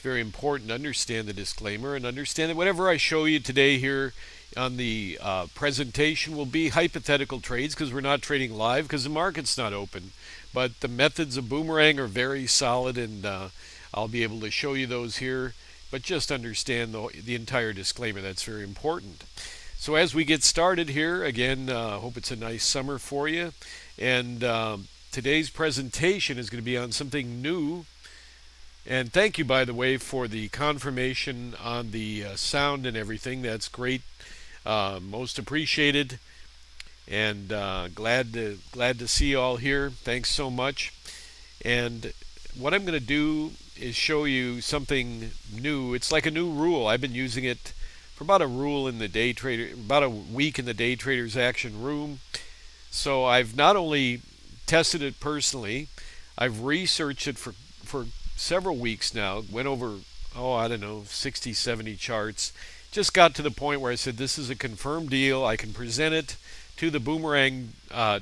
very important to understand the disclaimer and understand that whatever I show you today here on the presentation will be hypothetical trades because we're not trading live because the market's not open. But the methods of Boomerang are very solid, and I'll be able to show you those here. But just understand the entire disclaimer. That's very important. So as we get started here, again, hope it's a nice summer for you. And today's presentation is going to be on something new. And thank you, by the way, for the confirmation on the sound and everything. That's great, most appreciated, and glad to see you all here. Thanks so much. And what I'm going to do is show you something new. It's like a new rule. I've been using it for about a week in the day traders action room. So I've not only tested it personally, I've researched it for several weeks now, went over, I don't know, 60, 70 charts. Just got to the point where I said, this is a confirmed deal. I can present it to the Boomerang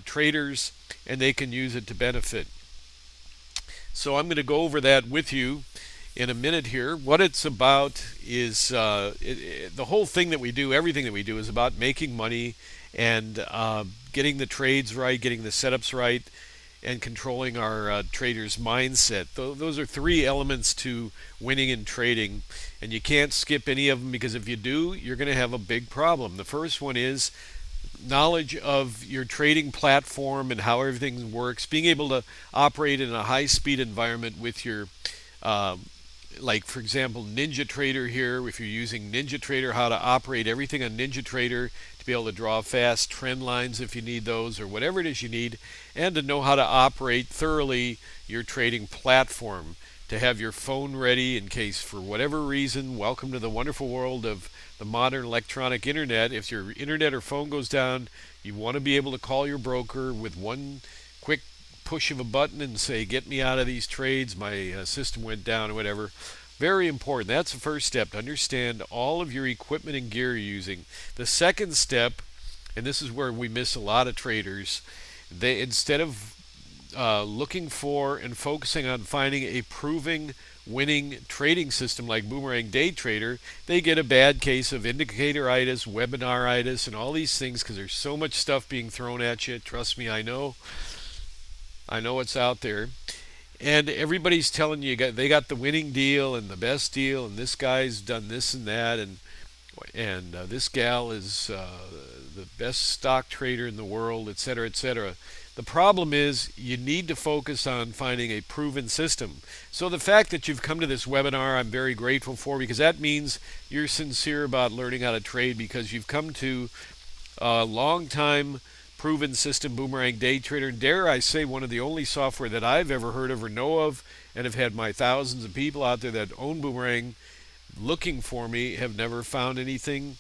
traders, and they can use it to benefit. So I'm going to go over that with you in a minute here. What it's about is, the whole thing that we do, everything that we do is about making money and getting the trades right, getting the setups right, and controlling our traders' mindset. Those are three elements to winning in trading, and you can't skip any of them, because if you do, you're going to have a big problem. The first one is knowledge of your trading platform and how everything works, being able to operate in a high-speed environment with your like, for example, NinjaTrader here. If you're using NinjaTrader, how to operate everything on NinjaTrader to be able to draw fast trend lines if you need those, or whatever it is you need, and to know how to operate thoroughly your trading platform, to have your phone ready in case, for whatever reason, welcome to the wonderful world of the modern electronic internet. If your internet or phone goes down, you want to be able to call your broker with one quick push of a button and say, get me out of these trades, my system went down, or whatever. Very important. That's the first step, to understand all of your equipment and gear you're using. The second step, and this is where we miss a lot of traders, they, instead of looking for and focusing on finding a proving winning trading system like Boomerang Day Trader, they get a bad case of indicatoritis, webinaritis, and all these things because there's so much stuff being thrown at you. Trust me, I know it's out there, and everybody's telling you they got the winning deal and the best deal, and this guy's done this and that, and this gal is the best stock trader in the world, etc., etc. The problem is you need to focus on finding a proven system. So the fact that you've come to this webinar, I'm very grateful for, because that means you're sincere about learning how to trade, because you've come to a long time proven system, Boomerang Day Trader. Dare I say, one of the only software that I've ever heard of or know of, and have had my thousands of people out there that own Boomerang looking for me, have never found anything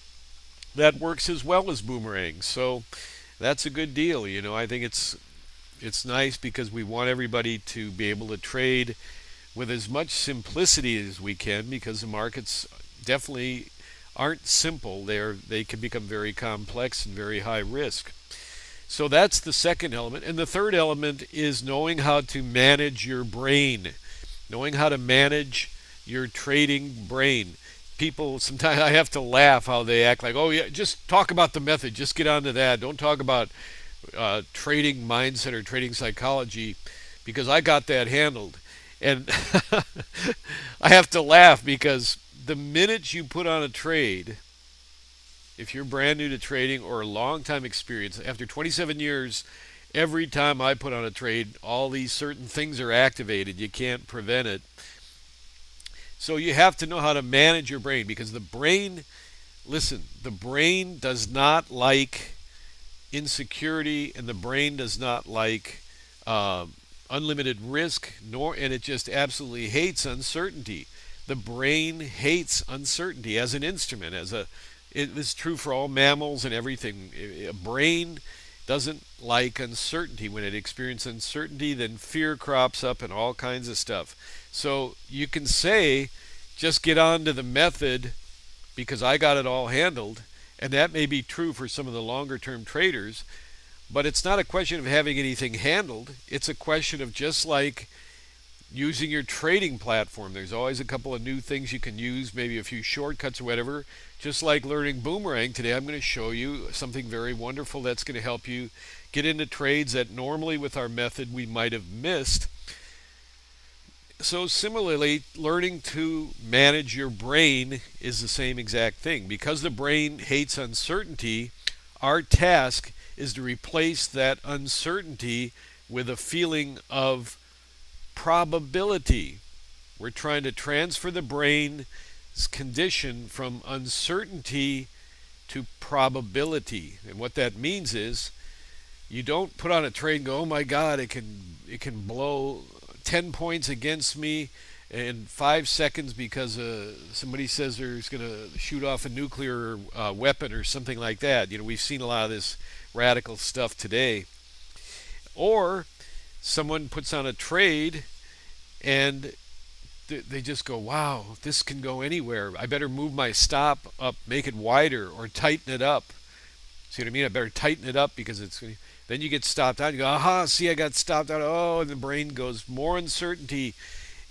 that works as well as Boomerang. So that's a good deal. You know, I think it's nice, because we want everybody to be able to trade with as much simplicity as we can, because the markets definitely aren't simple. They can become very complex and very high risk. So that's the second element. And the third element is knowing how to manage your brain, knowing how to manage your trading brain. People, sometimes I have to laugh how they act like, oh yeah, just talk about the method, just get on to that. Don't talk about trading mindset or trading psychology, because I got that handled. And I have to laugh, because the minute you put on a trade, if you're brand new to trading or a long time experience, after 27 years, every time I put on a trade, all these certain things are activated. You can't prevent it. So you have to know how to manage your brain, because the brain, listen, the brain does not like insecurity, and the brain does not like unlimited risk, and it just absolutely hates uncertainty. The brain hates uncertainty as an instrument, it is true for all mammals and everything. A brain doesn't like uncertainty. When it experiences uncertainty, then fear crops up and all kinds of stuff. So you can say, just get on to the method because I got it all handled, and that may be true for some of the longer term traders, but it's not a question of having anything handled. It's a question of, just like using your trading platform. There's always a couple of new things you can use, maybe a few shortcuts or whatever. Just like learning Boomerang, today I'm going to show you something very wonderful that's going to help you get into trades that normally with our method we might have missed. So similarly, learning to manage your brain is the same exact thing. Because the brain hates uncertainty, our task is to replace that uncertainty with a feeling of probability. We're trying to transfer the brain's condition from uncertainty to probability. And what that means is you don't put on a trade and go, oh my God, it can blow 10 points against me in 5 seconds because somebody says there's going to shoot off a nuclear weapon or something like that. You know, we've seen a lot of this radical stuff today. Or someone puts on a trade and they just go, wow, this can go anywhere. I better move my stop up, make it wider, or tighten it up. See what I mean? I better tighten it up because it's... Then you get stopped out. You go, aha, see, I got stopped out. Oh, and the brain goes, more uncertainty.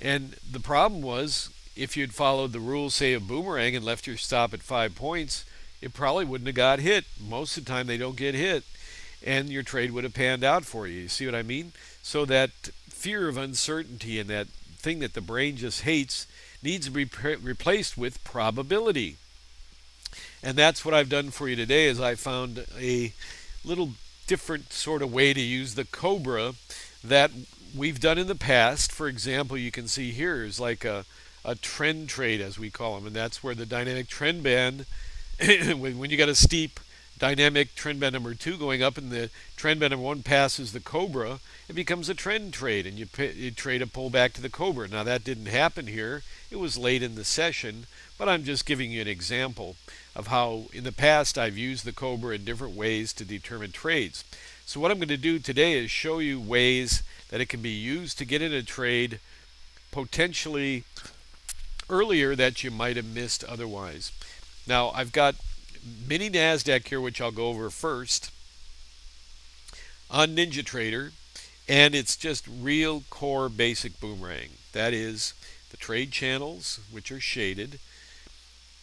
And the problem was, if you'd followed the rules, say, of Boomerang and left your stop at 5 points, it probably wouldn't have got hit. Most of the time, they don't get hit. And your trade would have panned out for you. You see what I mean? So that fear of uncertainty and that thing that the brain just hates needs to be replaced with probability. And that's what I've done for you today, is I found a little different sort of way to use the Cobra that we've done in the past. For example, you can see here is like a trend trade, as we call them, and that's where the dynamic trend band, when you got a steep dynamic trend band number 2 going up and the trend band number 1 passes the Cobra, it becomes a trend trade, and you trade a pullback to the Cobra. Now that didn't happen here. It was late in the session, but I'm just giving you an example of how in the past I've used the Cobra in different ways to determine trades. So what I'm going to do today is show you ways that it can be used to get in a trade potentially earlier that you might have missed otherwise. Now I've got mini Nasdaq here, which I'll go over first on NinjaTrader, and it's just real core basic Boomerang. That is the trade channels, which are shaded,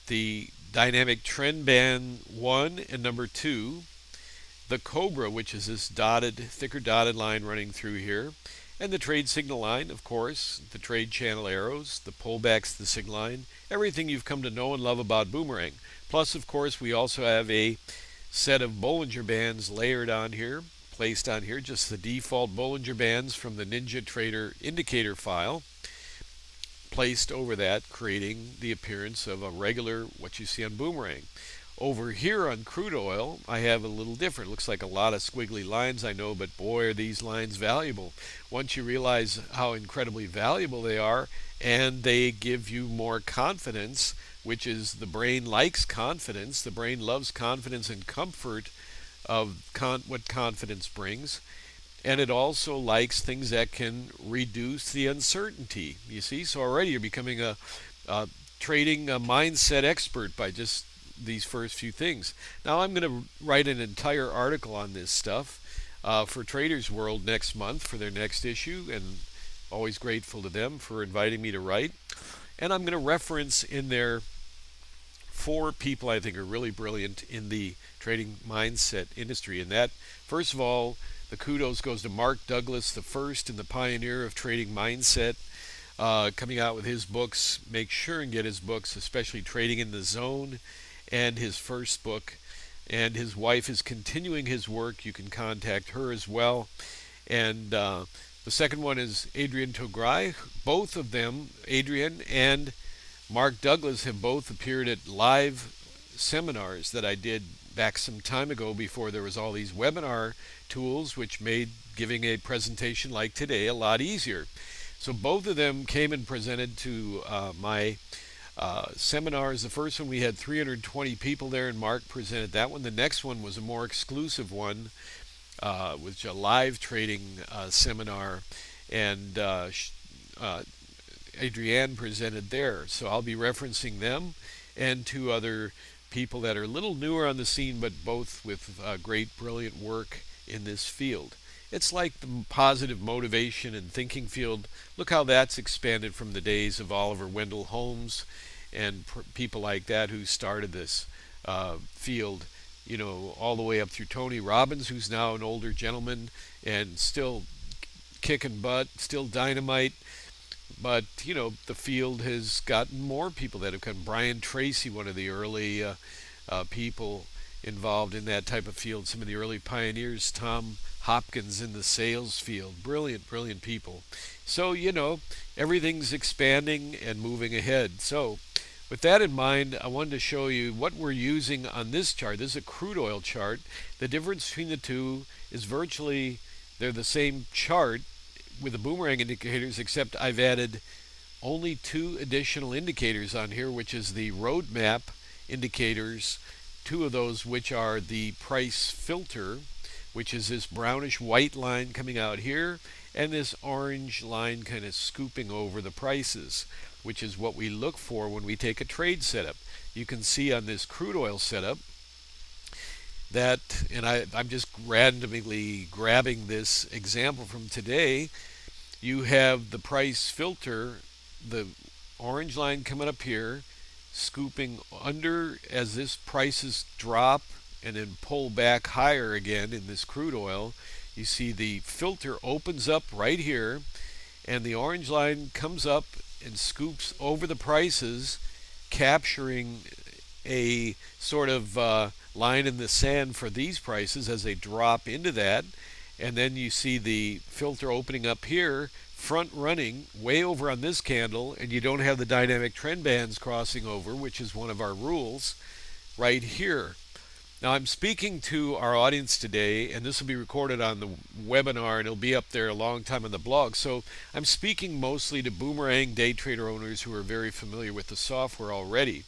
the dynamic trend band 1 and number 2, the Cobra, which is this thicker dotted line running through here, and the trade signal line, of course, the trade channel arrows, the pullbacks, the signal line, everything you've come to know and love about Boomerang. Plus, of course, we also have a set of Bollinger bands layered on here, placed on here, just the default Bollinger bands from the NinjaTrader indicator file, placed over that, creating the appearance of a regular, what you see on Boomerang. Over here on crude oil, I have a little different. It looks like a lot of squiggly lines, I know, but boy, are these lines valuable. Once you realize how incredibly valuable they are, and they give you more confidence, which is the brain likes confidence. The brain loves confidence and comfort of what confidence brings. And it also likes things that can reduce the uncertainty. You see, so already you're becoming a trading mindset expert by just these first few things. Now I'm going to write an entire article on this stuff for Traders World next month for their next issue, and always grateful to them for inviting me to write. And I'm going to reference in there 4 people I think are really brilliant in the trading mindset industry. And that, first of all, the kudos goes to Mark Douglas, the first and the pioneer of trading mindset, coming out with his books. Make sure and get his books, especially Trading in the Zone, and his first book. And his wife is continuing his work. You can contact her as well. And the second one is Adrian Tograi. Both of them, Adrian and Mark Douglas, have both appeared at live seminars that I did back some time ago before there was all these webinar tools, which made giving a presentation like today a lot easier. So both of them came and presented to my seminars. The first one we had 320 people there, and Mark presented that one. The next one was a more exclusive one, with a live trading seminar, and Adrienne presented there. So I'll be referencing them and 2 other people that are a little newer on the scene, but both with great, brilliant work in this field. It's like the positive motivation and thinking field. Look how that's expanded from the days of Oliver Wendell Holmes and people like that who started this field, all the way up through Tony Robbins, who's now an older gentleman and still kicking butt, still dynamite. But, the field has gotten more people that have come. Brian Tracy, one of the early people involved in that type of field, some of the early pioneers, Tom Hopkins in the sales field. Brilliant, brilliant people. So, everything's expanding and moving ahead. So, with that in mind, I wanted to show you what we're using on this chart. This is a crude oil chart. The difference between the two is virtually, they're the same chart with the boomerang indicators, except I've added only 2 additional indicators on here, which is the roadmap indicators, 2 of those which are the price filter, which is this brownish white line coming out here, and this orange line kind of scooping over the prices, which is what we look for when we take a trade setup. You can see on this crude oil setup that, and I'm just randomly grabbing this example from today, you have the price filter, the orange line coming up here, scooping under as this prices drop and then pull back higher again in this crude oil. You see the filter opens up right here, and the orange line comes up and scoops over the prices, capturing a sort of line in the sand for these prices as they drop into that. And then you see the filter opening up here, front running way over on this candle, and you don't have the dynamic trend bands crossing over, which is one of our rules right here. Now, I'm speaking to our audience today, and this will be recorded on the webinar, and it'll be up there a long time on the blog. So I'm speaking mostly to boomerang day trader owners who are very familiar with the software already.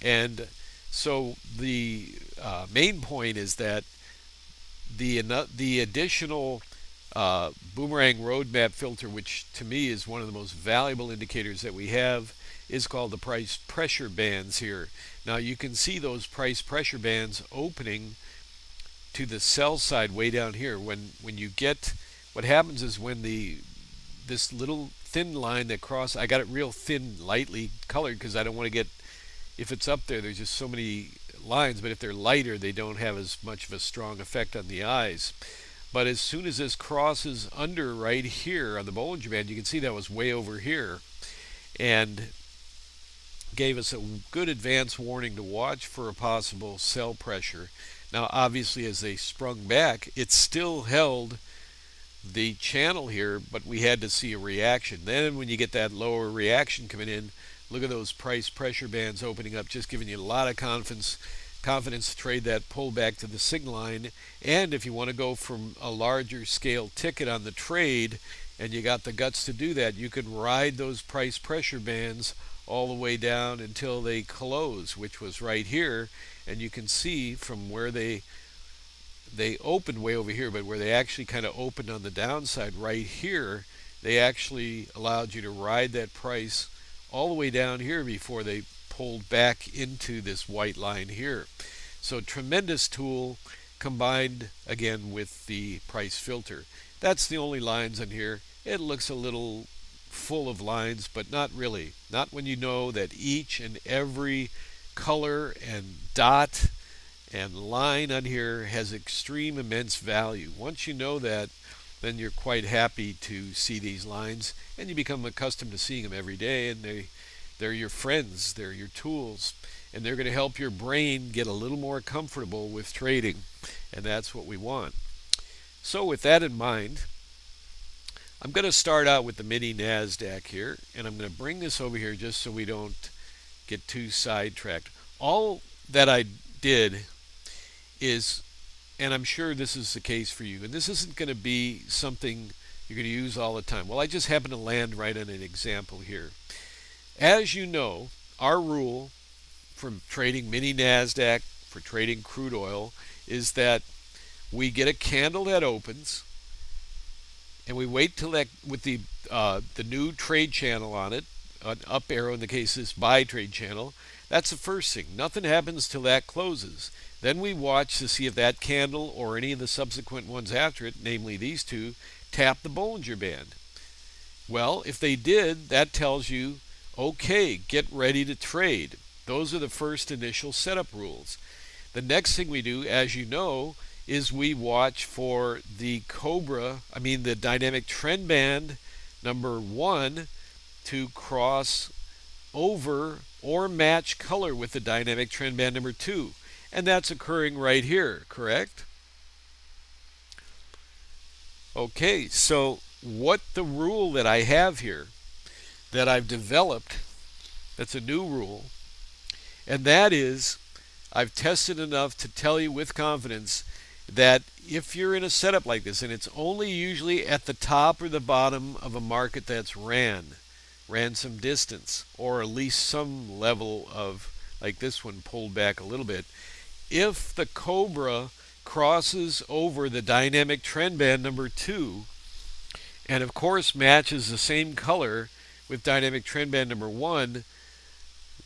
And so the main point is that the additional boomerang roadmap filter, which to me is one of the most valuable indicators that we have, is called the price pressure bands here. Now you can see those price pressure bands opening to the sell side way down here. When you get, what happens is when this little thin line that crosses, I got it real thin, lightly colored because I don't want to get, if it's up there's just so many lines, but if they're lighter, they don't have as much of a strong effect on the eyes. But as soon as this crosses under right here on the Bollinger Band, you can see that was way over here, and gave us a good advance warning to watch for a possible sell pressure. Now, obviously, as they sprung back, it still held the channel here, but we had to see a reaction. Then when you get that lower reaction coming in, look at those price pressure bands opening up, just giving you a lot of confidence to trade that pullback to the signal line. And if you want to go from a larger scale ticket on the trade, and you got the guts to do that, you could ride those price pressure bands all the way down until they close, which was right here. And you can see from where they opened way over here, but where they actually kind of opened on the downside right here, they actually allowed you to ride that price all the way down here before they pulled back into this white line here. So tremendous tool combined again with the price filter. That's the only lines on here. It looks a little full of lines, but not really. Not when you know that each and every color and dot and line on here has extreme immense value. Once you know that, then you're quite happy to see these lines, and you become accustomed to seeing them every day, and they're your friends, they're your tools, and they're going to help your brain get a little more comfortable with trading, and that's what we want. So with that in mind, I'm going to start out with the mini Nasdaq here, and I'm going to bring this over here just so we don't get too sidetracked. All that I did is, and I'm sure this is the case for you, and this isn't going to be something you're going to use all the time. Well, I just happen to land right on an example here. As you know, our rule for trading mini Nasdaq, for trading crude oil, is that we get a candle that opens, and we wait till that, with the new trade channel on it, an up arrow in the case of this buy trade channel. That's the first thing. Nothing happens till that closes. Then we watch to see if that candle or any of the subsequent ones after it, namely these two, tap the Bollinger Band. Well, if they did, that tells you, okay, get ready to trade. Those are the first initial setup rules. The next thing we do, as you know, is we watch for the the dynamic trend band number 1 to cross over or match color with the dynamic trend band number 2. And that's occurring right here, correct? Okay, so what the rule that I have here that I've developed, that's a new rule, and that is I've tested enough to tell you with confidence that if you're in a setup like this, and it's only usually at the top or the bottom of a market that's ran some distance, or at least some level of, like this one pulled back a little bit, if the Cobra crosses over the dynamic trend band number 2, and of course matches the same color with dynamic trend band number 1,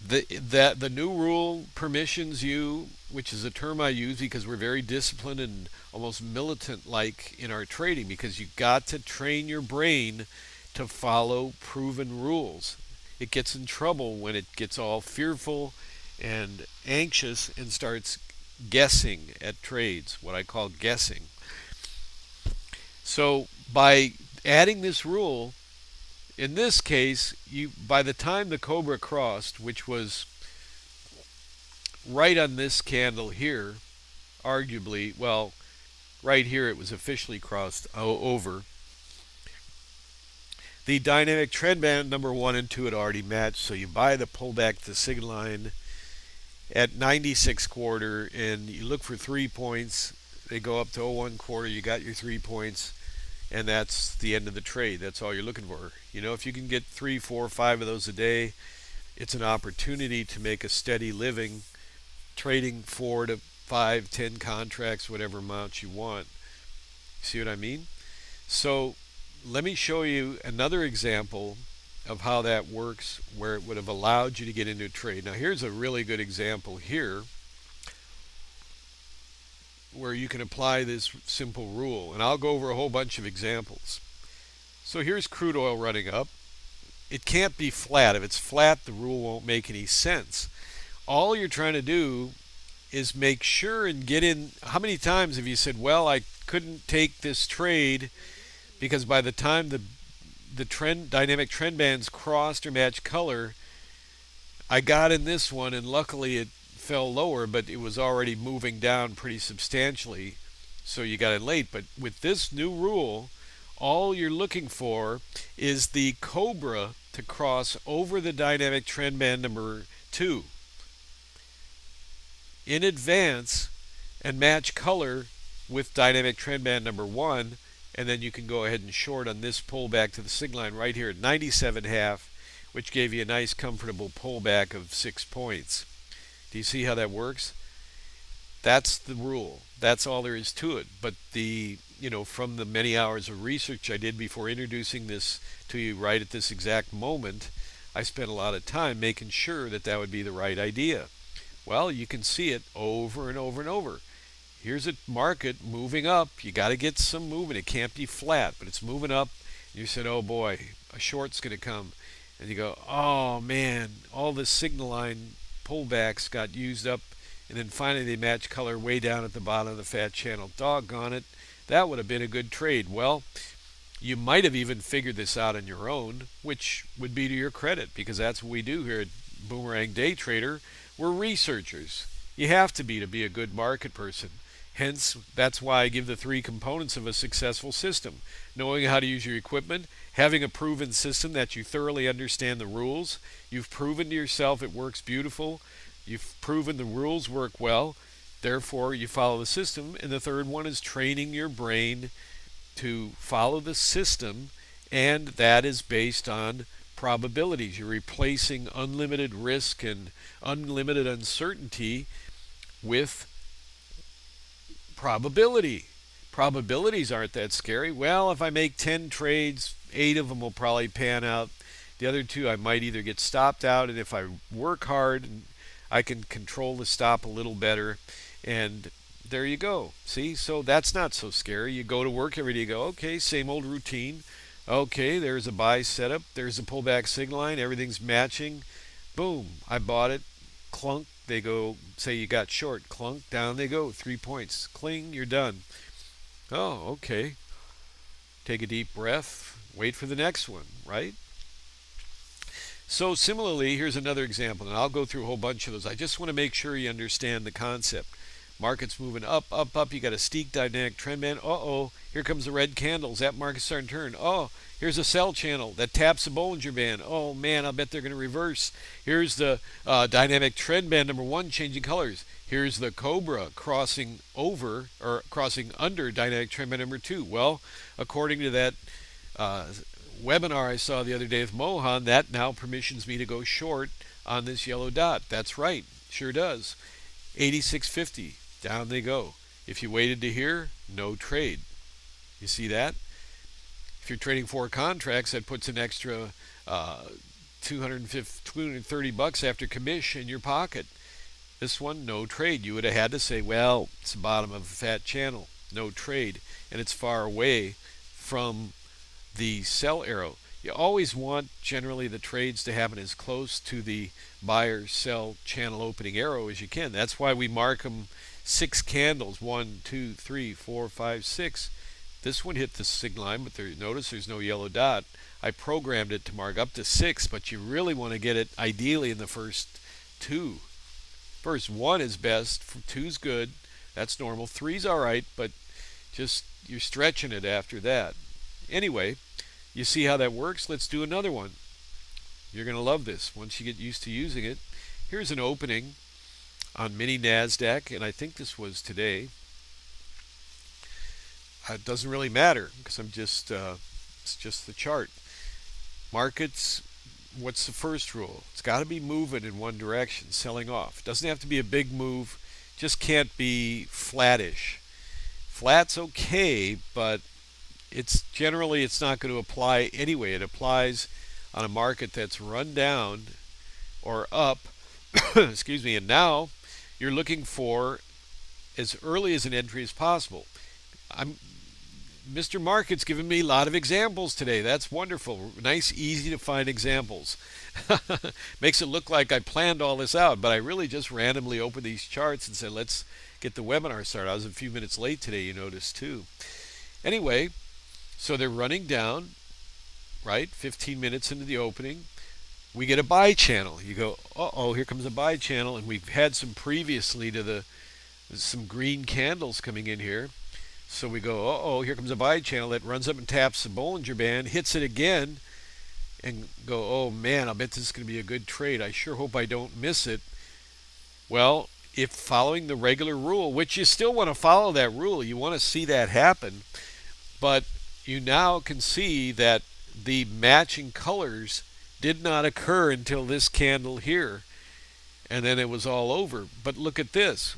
the new rule permissions you, which is a term I use because we're very disciplined and almost militant-like in our trading, because you got to train your brain to follow proven rules. It gets in trouble when it gets all fearful and anxious and starts guessing at trades, what I call guessing. So by adding this rule, in this case, by the time the Cobra crossed, which was right on this candle here, arguably, well, right here it was officially crossed over. The dynamic trend band number 1 and 2 had already matched, so you buy the pullback to signal line at 96.25, and you look for 3 points. They go up to 01.25, you got your 3 points, and that's the end of the trade. That's all you're looking for. You know, if you can get 3, 4, 5 of those a day, it's an opportunity to make a steady living trading 4 to 5, 10 contracts, whatever amount you want. See what I mean? So let me show you another example of how that works, where it would have allowed you to get into a trade. Now here's a really good example here where you can apply this simple rule, and I'll go over a whole bunch of examples. So here's crude oil running up. It can't be flat. If it's flat, the rule won't make any sense. All you're trying to do is make sure and get in. How many times have you said, well, I couldn't take this trade because by the time the dynamic trend bands crossed or matched color, I got in this one, and luckily it fell lower, but it was already moving down pretty substantially, so you got in late. But with this new rule, all you're looking for is the Cobra to cross over the dynamic trend band number 2 in advance and match color with dynamic trend band number 1, and then you can go ahead and short on this pullback to the signal line right here at 97.5, which gave you a nice comfortable pullback of 6 points. Do you see how that works? That's the rule. That's all there is to it. But from the many hours of research I did before introducing this to you right at this exact moment, I spent a lot of time making sure that that would be the right idea. Well, you can see it over and over and over. Here's a market moving up. You got to get some movement. It can't be flat, but it's moving up. You said, oh boy, a short's going to come. And you go, oh man, all the signal line pullbacks got used up, and then finally they match color way down at the bottom of the fat channel. Doggone it, that would have been a good trade. Well, you might have even figured this out on your own, which would be to your credit, because that's what we do here at Boomerang Day Trader. We're researchers. You have to be a good market person. Hence, that's why I give the 3 components of a successful system. Knowing how to use your equipment, having a proven system that you thoroughly understand the rules. You've proven to yourself it works beautiful. You've proven the rules work well. Therefore, you follow the system. And the third one is training your brain to follow the system, and that is based on probabilities. You're replacing unlimited risk and unlimited uncertainty with probability. Probabilities aren't that scary. Well, if I make 10 trades, 8 of them will probably pan out. The other 2 I might either get stopped out, and if I work hard, I can control the stop a little better. And there you go. See, so that's not so scary. You go to work every day, you go, okay, same old routine. Okay, there's a buy setup, there's a pullback signal line, everything's matching. Boom, I bought it. Clunk, they go, say you got short. Clunk, down they go, 3 points. Cling, you're done. Oh, okay. Take a deep breath, wait for the next one, right? So similarly, here's another example, and I'll go through a whole bunch of those. I just want to make sure you understand the concept. Market's moving up, up, up. You got a steep dynamic trend band. Uh-oh, here comes the red candles. That market's starting to turn. Oh, here's a sell channel that taps the Bollinger band. Oh, man, I'll bet they're going to reverse. Here's the dynamic trend band number 1 changing colors. Here's the Cobra crossing over, or crossing under dynamic trend band number 2. Well, according to that webinar I saw the other day with Mohan, that now permissions me to go short on this yellow dot. That's right, sure does. 86.50, down they go. If you waited to here, no trade. You see that? If you're trading 4 contracts, that puts an extra $230 after commission in your pocket. This one, no trade. You would have had to say, well, it's the bottom of a fat channel, no trade, and it's far away from the sell arrow. You always want generally the trades to happen as close to the buyer sell channel opening arrow as you can. That's why we mark them 6 candles, 1, 2, 3, 4, 5, 6. This one hit the signal line, but notice there's no yellow dot. I programmed it to mark up to 6, but you really want to get it ideally in the first 2. First 1 is best, 2's good, that's normal, 3's alright, but just you're stretching it after that. Anyway, you see how that works? Let's do another one. You're going to love this once you get used to using it. Here's an opening on mini Nasdaq, and I think this was today. It doesn't really matter because it's just the chart. Markets, what's the first rule? It's got to be moving in one direction, selling off. Doesn't have to be a big move, just can't be flattish. Flat's okay, but it's not going to apply anyway. It applies on a market that's run down or up. Excuse me. And now you're looking for as early as an entry as possible. Mr. Market's given me a lot of examples today. That's wonderful. Nice, easy to find examples. Makes it look like I planned all this out, but I really just randomly opened these charts and said, let's get the webinar started. I was a few minutes late today, you noticed too. Anyway, so they're running down, right? 15 minutes into the opening. We get a buy channel. You go, uh-oh, here comes a buy channel. And we've had some previously to some green candles coming in here. So we go, uh-oh, here comes a buy channel that runs up and taps the Bollinger Band, hits it again, and go, oh man, I'll bet this is going to be a good trade. I sure hope I don't miss it. Well, if following the regular rule, which you still want to follow that rule, you want to see that happen, but you now can see that the matching colors did not occur until this candle here, and then it was all over. But look at this.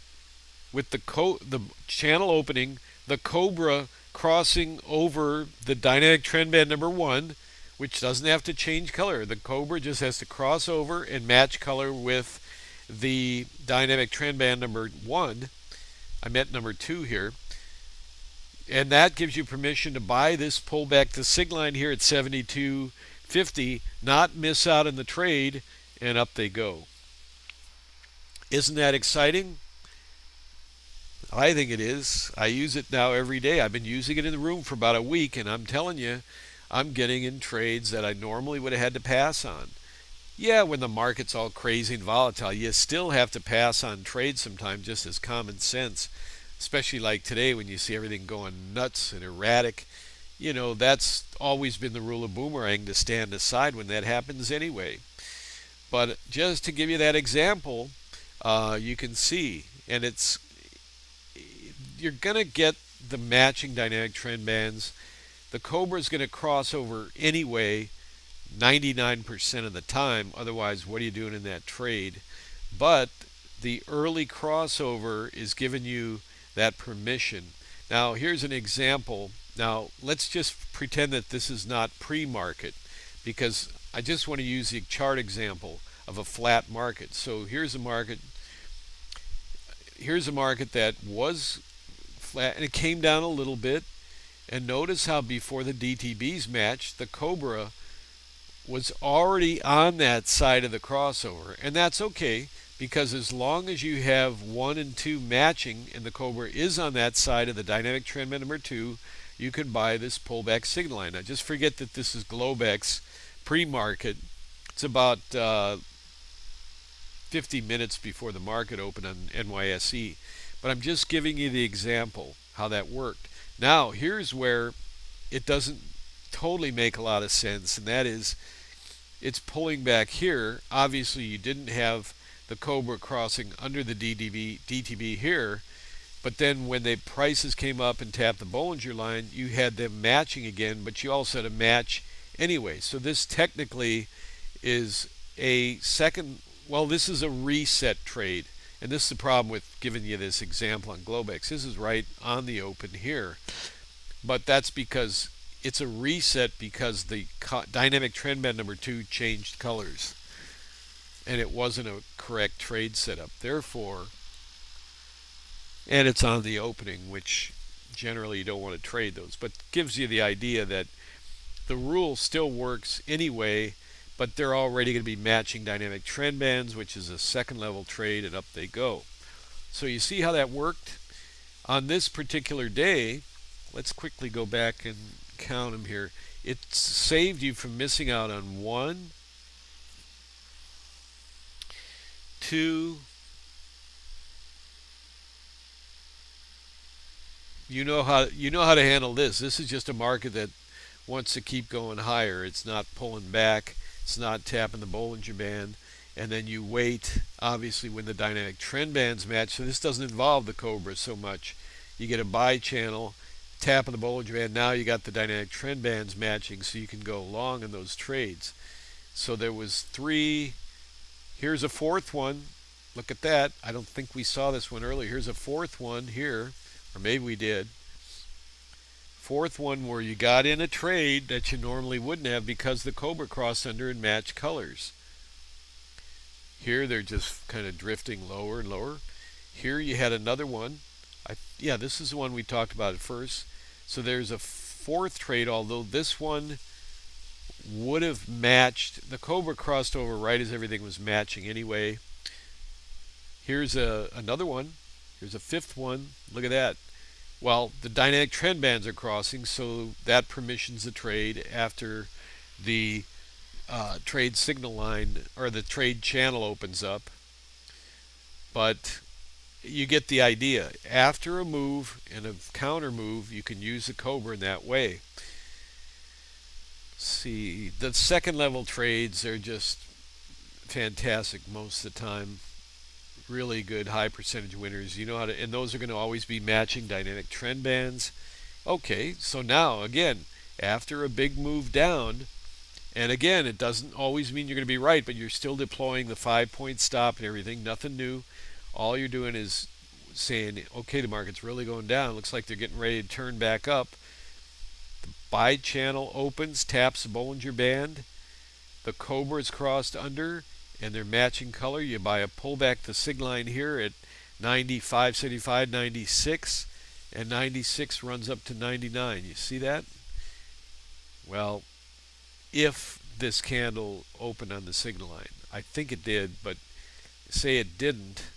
With the channel opening, the Cobra crossing over the dynamic trend band number 1, which doesn't have to change color. The Cobra just has to cross over and match color with the dynamic trend band number 1. I meant number 2 here. And that gives you permission to buy this pullback, the signal line here at 72.50, not miss out on the trade, and up they go. Isn't that exciting? I think it is. I use it now every day. I've been using it in the room for about a week, and I'm telling you, I'm getting in trades that I normally would have had to pass on. Yeah, when the market's all crazy and volatile, you still have to pass on trades sometimes just as common sense. Especially like today when you see everything going nuts and erratic. You know, that's always been the rule of boomerang, to stand aside when that happens anyway. But just to give you that example, you can see, and you're going to get the matching dynamic trend bands. The Cobra is going to cross over anyway 99% of the time. Otherwise, what are you doing in that trade? But the early crossover is giving you that permission. Now here's an example. Now let's just pretend that this is not pre-market, because I just want to use the chart example of a flat market. So here's a market. here's a market that was flat and it came down a little bit. And notice how before the DTBs matched, the Cobra was already on that side of the crossover. And that's okay, because as long as you have 1 and 2 matching and the Cobra is on that side of the dynamic trend band number 2, you can buy this pullback signal line. Now just forget that this is Globex pre-market. It's about 50 minutes before the market opened on NYSE. But I'm just giving you the example how that worked. Now here's where it doesn't totally make a lot of sense, and that is it's pulling back here. Obviously you didn't have the Cobra crossing under the DTB here, but then when the prices came up and tapped the Bollinger line, you had them matching again, but you also had a match anyway. So this technically is a second, well, this is a reset trade. And this is the problem with giving you this example on Globex. This is right on the open here. But that's because it's a reset because the dynamic trend band number 2 changed colors. And it wasn't a correct trade setup. Therefore, and it's on the opening, which generally you don't want to trade those. But gives you the idea that the rule still works anyway, but they're already going to be matching dynamic trend bands, which is a second level trade, and up they go. So you see how that worked? On this particular day, let's quickly go back and count them here. It saved you from missing out on 1, 2, you know how to handle this. This is just a market that wants to keep going higher. It's not pulling back. It's not tapping the Bollinger Band, and then you wait, obviously, when the dynamic trend bands match. So this doesn't involve the Cobra so much. You get a buy channel, tapping the Bollinger Band. Now you got the dynamic trend bands matching, so you can go long in those trades. So there was 3. Here's a 4th one. Look at that. I don't think we saw this one earlier. Here's a 4th one here, or maybe we did. 4th one where you got in a trade that you normally wouldn't have because the Cobra crossed under and matched colors. Here they're just kind of drifting lower and lower. Here you had another one. Yeah, this is the one we talked about at first. So there's a 4th trade, although this one would have matched. The Cobra crossed over right as everything was matching anyway. Here's another one. Here's a 5th one. Look at that. Well, the dynamic trend bands are crossing, so that permissions the trade after the trade signal line or the trade channel opens up. But you get the idea. After a move and a counter move, you can use the Cobra in that way. See, the second level trades are just fantastic most of the time. Really good high percentage winners. You know how to, and those are going to always be matching dynamic trend bands. Okay, so now again, after a big move down, and again, it doesn't always mean you're going to be right, but you're still deploying the 5-point stop and everything. Nothing new. All you're doing is saying, okay, the market's really going down. Looks like they're getting ready to turn back up. The buy channel opens, taps the Bollinger Band. The Cobra is crossed under, and they're matching color. You buy a pullback the sig line here at 95.75, 96, and 96 runs up to 99. You see that? Well, if this candle opened on the signal line, I think it did, but say it didn't,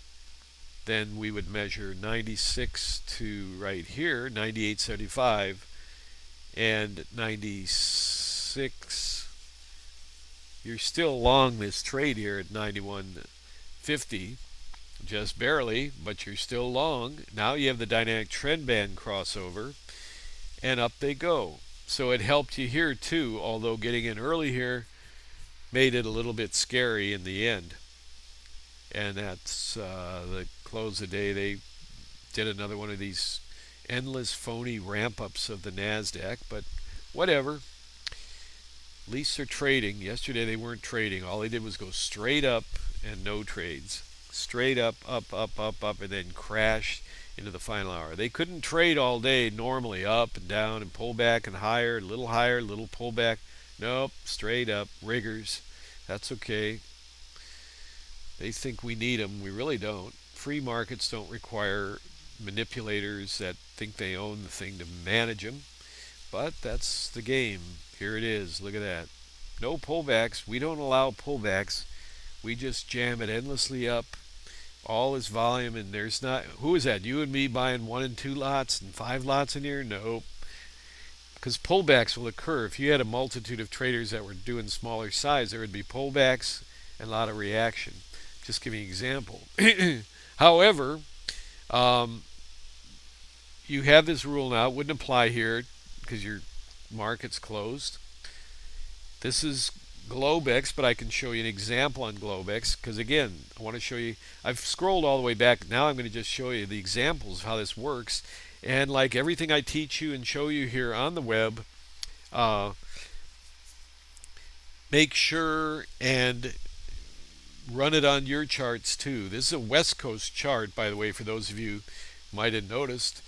then we would measure 96 to right here, 98.75, and 96. You're still long this trade here at 91.50, just barely, but you're still long. Now you have the dynamic trend band crossover, and up they go. So it helped you here too, although getting in early here made it a little bit scary in the end. And that's the close of the day. They did another one of these endless phony ramp-ups of the Nasdaq, but whatever. At least they're trading. Yesterday they weren't trading. All they did was go straight up and no trades. Straight up, up, up, up, up, and then crash into the final hour. They couldn't trade all day normally, up and down and pull back and higher, a little pullback. Nope, straight up, riggers. That's okay. They think we need them. We really don't. Free markets don't require manipulators that think they own the thing to manage them, but that's the game. Here it is. Look at that. No pullbacks. We don't allow pullbacks. We just jam it endlessly up. All this volume, and there's not... Who is that? You and me buying 1 and 2 lots and 5 lots in here? Nope. Because pullbacks will occur. If you had a multitude of traders that were doing smaller size, there would be pullbacks and a lot of reaction. Just giving an example. However, you have this rule now. It wouldn't apply here because your market's closed. This is Globex, but I can show you an example on Globex because, again, I want to show you. I've scrolled all the way back. Now I'm going to just show you the examples of how this works. And like everything I teach you and show you here on the web, make sure and run it on your charts too. This is a West Coast chart, by the way, for those of you who might have noticed.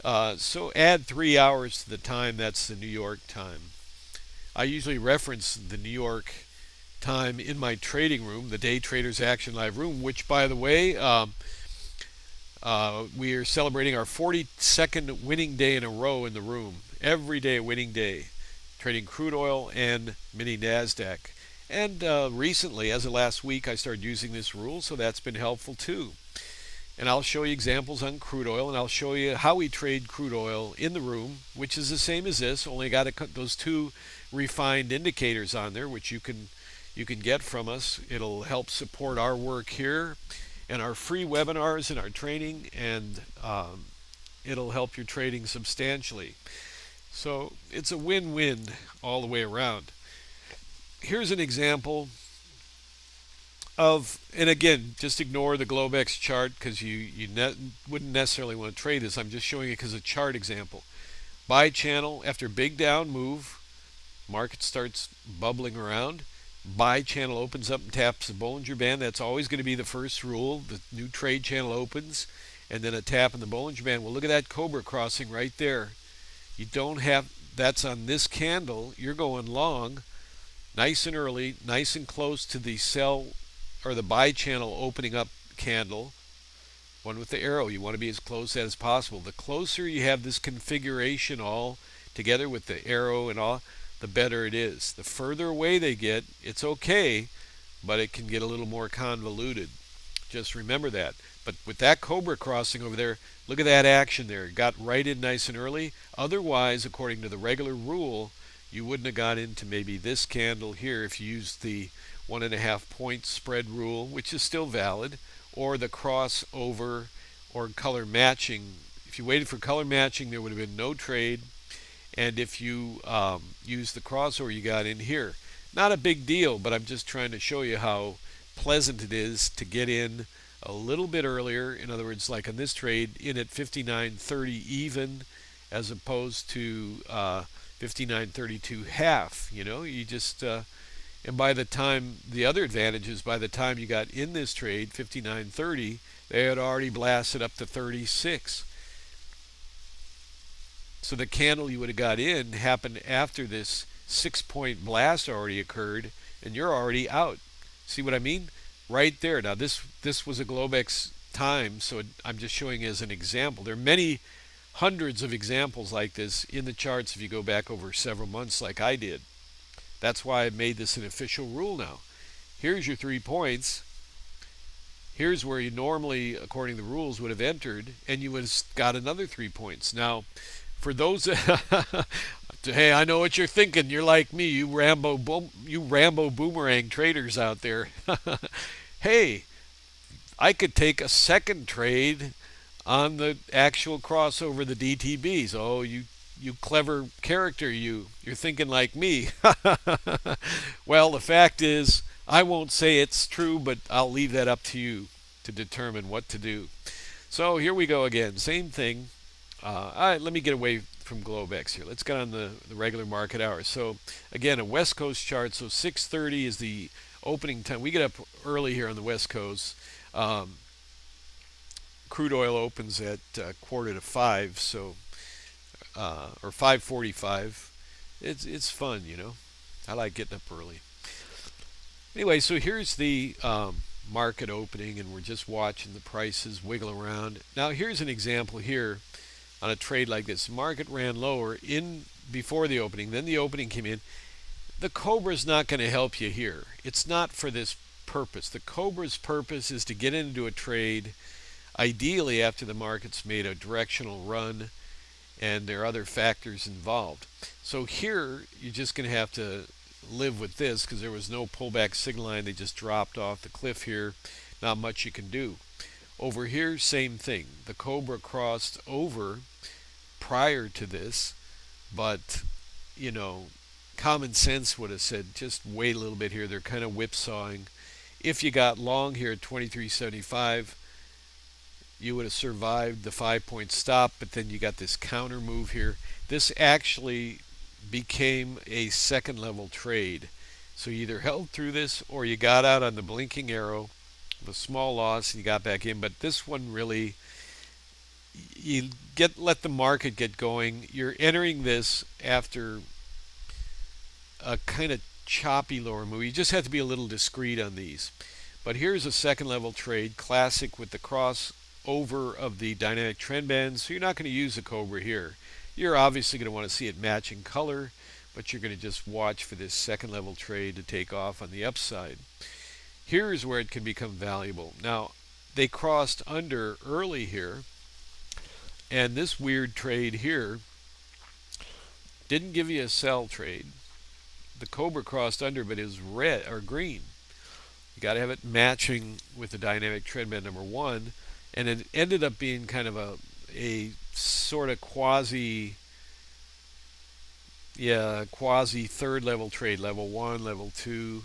So add 3 hours to the time. That's the New York time. I usually reference the New York time in my trading room, the Day Traders Action Live room, which, by the way, we are celebrating our 42nd winning day in a row in the room. Every day a winning day. Trading crude oil and mini Nasdaq. And recently, as of last week, I started using this rule, so that's been helpful too. And I'll show you examples on crude oil, and I'll show you how we trade crude oil in the room, which is the same as this, only got those 2 refined indicators on there, which you can get from us. It'll help support our work here and our free webinars and our training, and it'll help your trading substantially. So it's a win-win all the way around. Here's an example of, and again, just ignore the Globex chart because you wouldn't necessarily want to trade this. I'm just showing it because a chart example. Buy channel after big down move, market starts bubbling around. Buy channel opens up and taps the Bollinger Band. That's always going to be the first rule. The new trade channel opens and then a tap in the Bollinger Band. Well, look at that Cobra crossing right there. You don't have, that's on this candle. You're going long, nice and early, nice and close to the sell or the buy channel opening up candle. One with the arrow. You want to be as close as possible. The closer you have this configuration all together with the arrow and all, the better it is. The further away they get, it's okay, but it can get a little more convoluted. Just remember that. But with that Cobra crossing over there, look at that action there. It got right in nice and early. Otherwise, according to the regular rule, you wouldn't have got into maybe this candle here if you used the 1.5 point spread rule, which is still valid, or the crossover or color matching. If you waited for color matching, there would have been no trade. And if you use the crossover, you got in here. Not a big deal, but I'm just trying to show you how pleasant it is to get in a little bit earlier. In other words, like on this trade, in at 59.30 even, as opposed to 59.32 half. You know, you just and by the time, the other advantage is by the time you got in this trade, 59.30, they had already blasted up to 36. So the candle you would have got in happened after this 6-point blast already occurred, and you're already out. See what I mean? Right there. Now this was a Globex time, so I'm just showing as an example. There are many hundreds of examples like this in the charts if you go back over several months like I did. That's why I made this an official rule now. Here's your 3 points. Here's where you normally, according to the rules, would have entered, and you would have got another 3 points. Now, for those, hey, I know what you're thinking. You're like me, you Rambo boomerang traders out there. Hey, I could take a second trade on the actual crossover, the DTBs. Oh, you clever character, you're thinking like me. Well, the fact is, I won't say it's true, but I'll leave that up to you to determine what to do. So here we go again, same thing. All right, let me get away from Globex here. Let's get on the regular market hours. So again, a West Coast chart. So 6:30 is the opening time. We get up early here on the West Coast. Crude oil opens at 4:45, so or 5:45. It's fun, you know. I like getting up early. Anyway, so here's the market opening, and we're just watching the prices wiggle around. Now here's an example here on a trade like this. Market ran lower in before the opening, then the opening came in. The Cobra is not going to help you here. It's not for this purpose. The Cobra's purpose is to get into a trade ideally after the market's made a directional run and there are other factors involved. So here you're just going to have to live with this because there was no pullback signal line. They just dropped off the cliff here. Not much you can do. Over here, same thing. The Cobra crossed over prior to this, but you know, common sense would have said just wait a little bit here. They're kind of whipsawing. If you got long here at 23.75, you would have survived the 5-point stop, but then you got this counter move here. This actually became a second level trade. So you either held through this or you got out on the blinking arrow with a small loss and you got back in. But this one really, you let the market get going. You're entering this after a kind of choppy lower move. You just have to be a little discreet on these. But here's a second level trade, classic with the cross over of the dynamic trend bands. So you're not going to use the Cobra here. You're obviously going to want to see it matching color, but you're going to just watch for this second level trade to take off on the upside. Here's where it can become valuable. Now, they crossed under early here, and this weird trade here didn't give you a sell trade. The Cobra crossed under, but it was red or green. You got to have it matching with the dynamic trend band number 1, and it ended up being kind of a sort of quasi third level trade, level 1, level 2,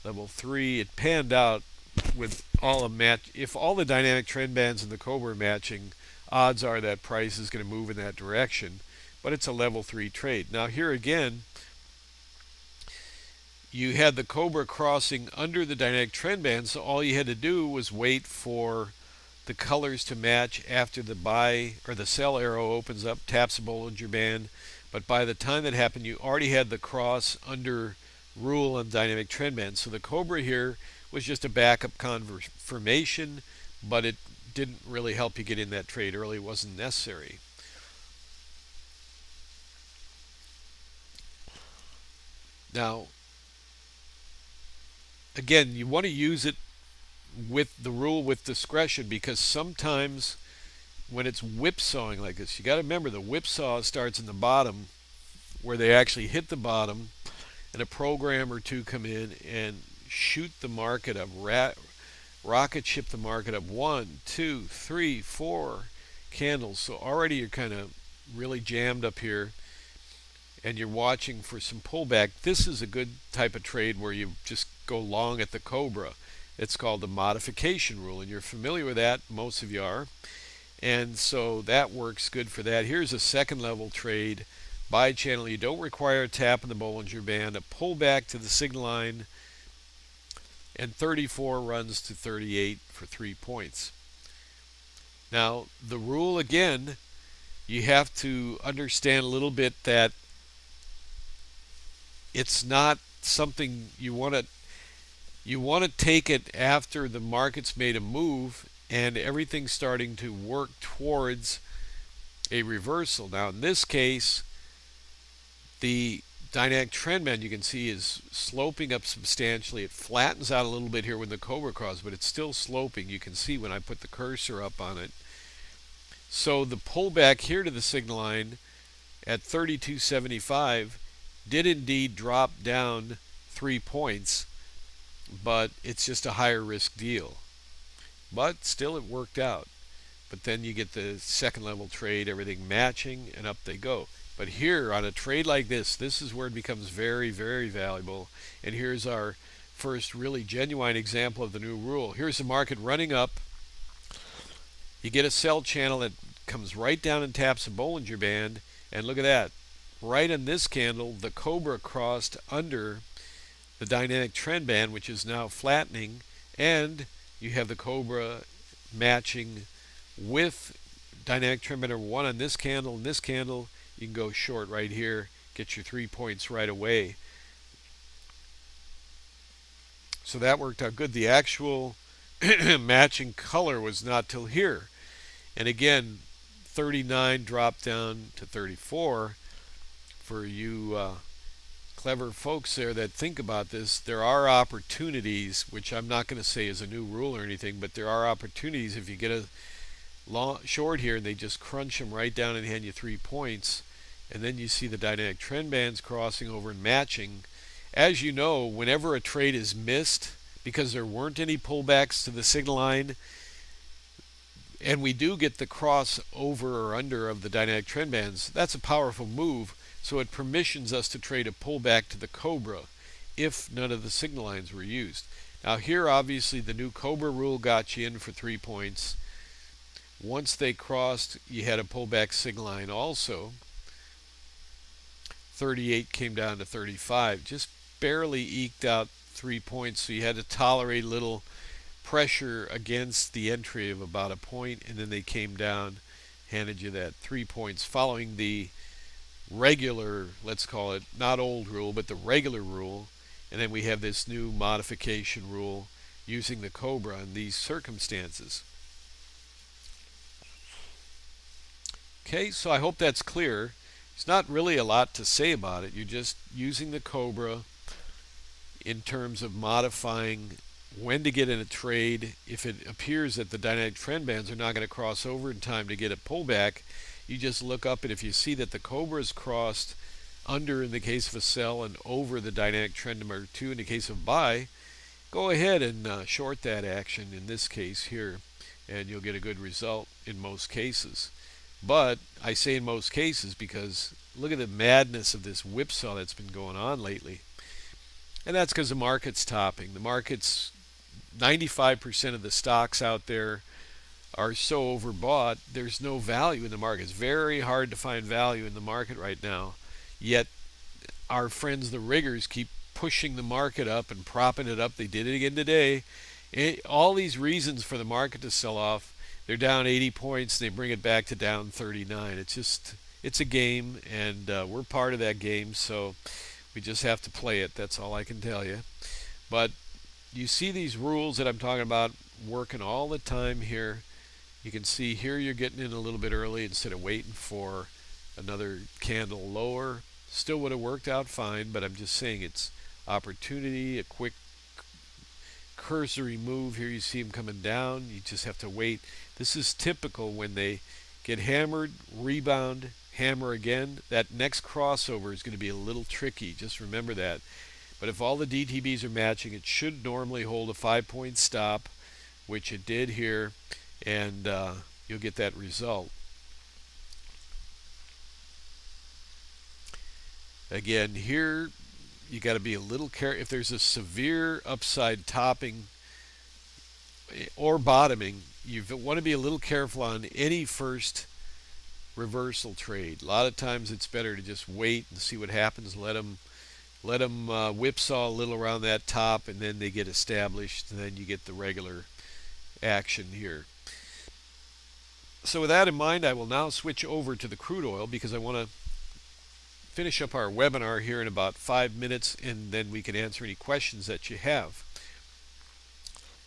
level 3. It panned out with all if all the dynamic trend bands in the Cobra are matching, odds are that price is going to move in that direction, but it's a level 3 trade. Now here again, you had the Cobra crossing under the dynamic trend band, so all you had to do was wait for the colors to match after the buy or the sell arrow opens up, taps the Bollinger Band. But by the time that happened, you already had the cross under rule on dynamic trend band. So the Cobra here was just a backup confirmation, but it didn't really help you get in that trade early. It wasn't necessary. Now, again, you want to use it with the rule with discretion, because sometimes when it's whipsawing like this, you got to remember the whipsaw starts in the bottom where they actually hit the bottom and a program or two come in and shoot the market up, rocket ship the market up 1, 2, 3, 4 candles. So already you're kind of really jammed up here and you're watching for some pullback. This is a good type of trade where you just go long at the Cobra. It's called the Modification rule, and you're familiar with that. Most of you are. And so that works good for that. Here's a second level trade. Buy channel. You don't require a tap in the Bollinger Band. A pullback to the signal line. And 34 runs to 38 for 3 points. Now, the rule again, you have to understand a little bit that it's not something you want to take it after the market's made a move and everything's starting to work towards a reversal. Now in this case, the dynamic trend band, you can see, is sloping up substantially. It flattens out a little bit here when the Cobra crosses, but it's still sloping. You can see when I put the cursor up on it. So the pullback here to the signal line at 32.75 did indeed drop down 3 points, but it's just a higher risk deal. But still it worked out. But then you get the second level trade, everything matching, and up they go. But here on a trade like this, this is where it becomes very, very valuable. And here's our first really genuine example of the new rule. Here's the market running up. You get a sell channel that comes right down and taps the Bollinger Band, and look at that. Right on this candle, the Cobra crossed under the dynamic trend band, which is now flattening, and you have the Cobra matching with dynamic trend band number 1 on this candle and this candle. You can go short right here, get your 3 points right away. So that worked out good. The actual matching color was not till here. And again, 39 dropped down to 34. For you clever folks there that think about this, there are opportunities, which I'm not going to say is a new rule or anything, but there are opportunities if you get a long short here and they just crunch them right down and hand you 3 points, and then you see the dynamic trend bands crossing over and matching. As you know, whenever a trade is missed because there weren't any pullbacks to the signal line, and we do get the cross over or under of the dynamic trend bands, that's a powerful move. So it permissions us to trade a pullback to the Cobra if none of the signal lines were used. Now here, obviously, the new Cobra rule got you in for 3 points. Once they crossed, you had a pullback signal line also. 38 came down to 35. Just barely eked out 3 points, so you had to tolerate a little pressure against the entry of about a point, and then they came down, handed you that 3 points following the regular, let's call it, not old rule, but the regular rule. And then we have this new modification rule using the Cobra in these circumstances. Okay, so I hope that's clear. There's not really a lot to say about it. You're just using the Cobra in terms of modifying when to get in a trade. If it appears that the dynamic trend bands are not going to cross over in time to get a pullback, you just look up, and if you see that the Cobra is crossed under in the case of a sell and over the dynamic trend number 2 in the case of buy, go ahead and short that action in this case here, and you'll get a good result in most cases. But I say in most cases because look at the madness of this whipsaw that's been going on lately. And that's because the market's topping. The market's 95% of the stocks out there are so overbought, there's no value in the market. It's very hard to find value in the market right now. Yet our friends, the riggers, keep pushing the market up and propping it up. They did it again today. All these reasons for the market to sell off, they're down 80 points, they bring it back to down 39. It's a game, and we're part of that game, so we just have to play it. That's all I can tell you. But you see these rules that I'm talking about working all the time here. You can see here you're getting in a little bit early instead of waiting for another candle lower. Still would have worked out fine, but I'm just saying it's opportunity, a quick cursory move. Here you see them coming down. You just have to wait. This is typical when they get hammered, rebound, hammer again. That next crossover is going to be a little tricky. Just remember that. But if all the DTBs are matching, it should normally hold a 5-point stop, which it did here, and you'll get that result. Again, here you got to be a little careful. If there's a severe upside topping or bottoming, you want to be a little careful on any first reversal trade. A lot of times it's better to just wait and see what happens. Let them whipsaw a little around that top, and then they get established, and then you get the regular action here. So with that in mind, I will now switch over to the crude oil because I want to finish up our webinar here in about 5 minutes, and then we can answer any questions that you have.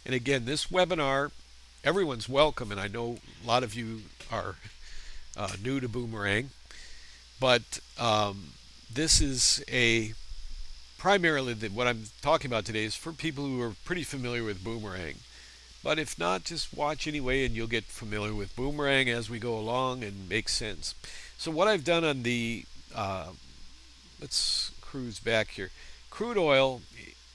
And again, this webinar, everyone's welcome, and I know a lot of you are new to Boomerang, but this is primarily what I'm talking about today is for people who are pretty familiar with Boomerang. But if not, just watch anyway, and you'll get familiar with Boomerang as we go along and make sense. So what I've done on the let's cruise back here. Crude oil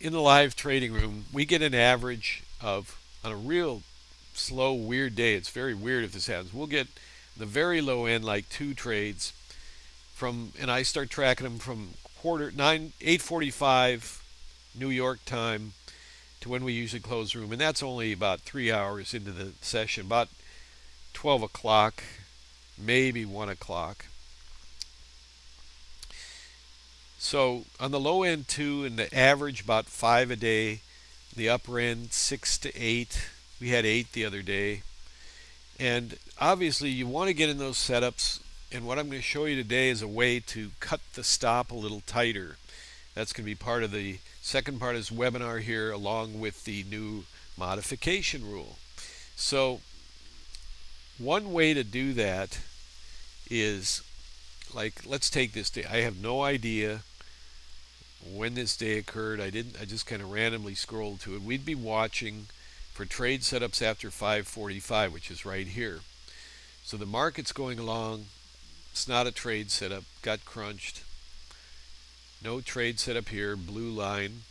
in the live trading room, we get an average of, on a real slow, weird day, it's very weird if this happens, we'll get the very low end, like 2 trades from, and I start tracking them from 8:45 New York time to when we usually close the room, and that's only about 3 hours into the session, about 12 o'clock, maybe 1 o'clock. So on the low end 2, and the average about 5 a day, the upper end 6 to 8. We had 8 the other day. And obviously you want to get in those setups, and what I'm going to show you today is a way to cut the stop a little tighter. That's going to be part of the second part of this webinar here, along with the new modification rule. So one way to do that is, like, let's take this day. I have no idea when this day occurred. I just kind of randomly scrolled to it. We'd be watching for trade setups after 5:45, which is right here. So the market's going along. It's not a trade setup. Got crunched. No trade setup here. Blue line.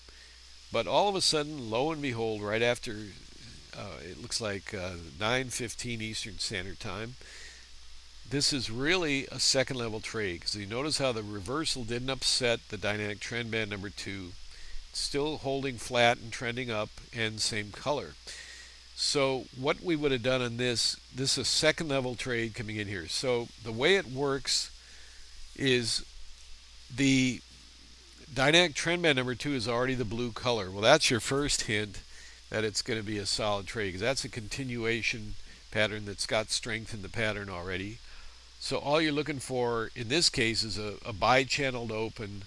But all of a sudden, lo and behold, right after it looks like 9:15 Eastern Standard Time, this is really a second level trade, because you notice how the reversal didn't upset the dynamic trend band number 2. It's still holding flat and trending up, and same color. So what we would have done on this is a second level trade coming in here. So the way it works is the dynamic trend band number 2 is already the blue color. Well, that's your first hint that it's going to be a solid trade, because that's a continuation pattern that's got strength in the pattern already. So all you're looking for in this case is a buy channel to open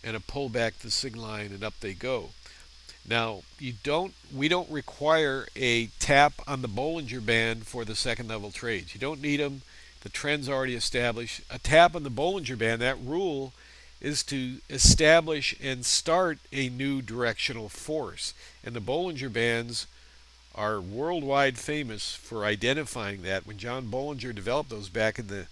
and a pullback to the signal line, and up they go. Now we don't require a tap on the Bollinger Band for the second level trades. You don't need them. The trend's already established. A tap on the Bollinger Band, that rule is to establish and start a new directional force. And the Bollinger Bands are worldwide famous for identifying that. When John Bollinger developed those back in the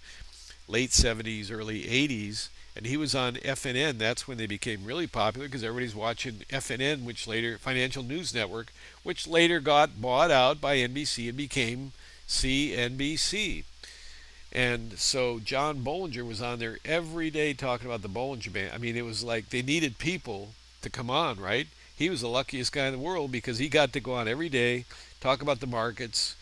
late 70s, early 80s, and he was on FNN, that's when they became really popular, because everybody's watching FNN, which later, Financial News Network, which later got bought out by NBC and became CNBC. And so John Bollinger was on there every day talking about the Bollinger Band. I mean, it was like they needed people to come on, right? He was the luckiest guy in the world, because he got to go on every day, talk about the markets,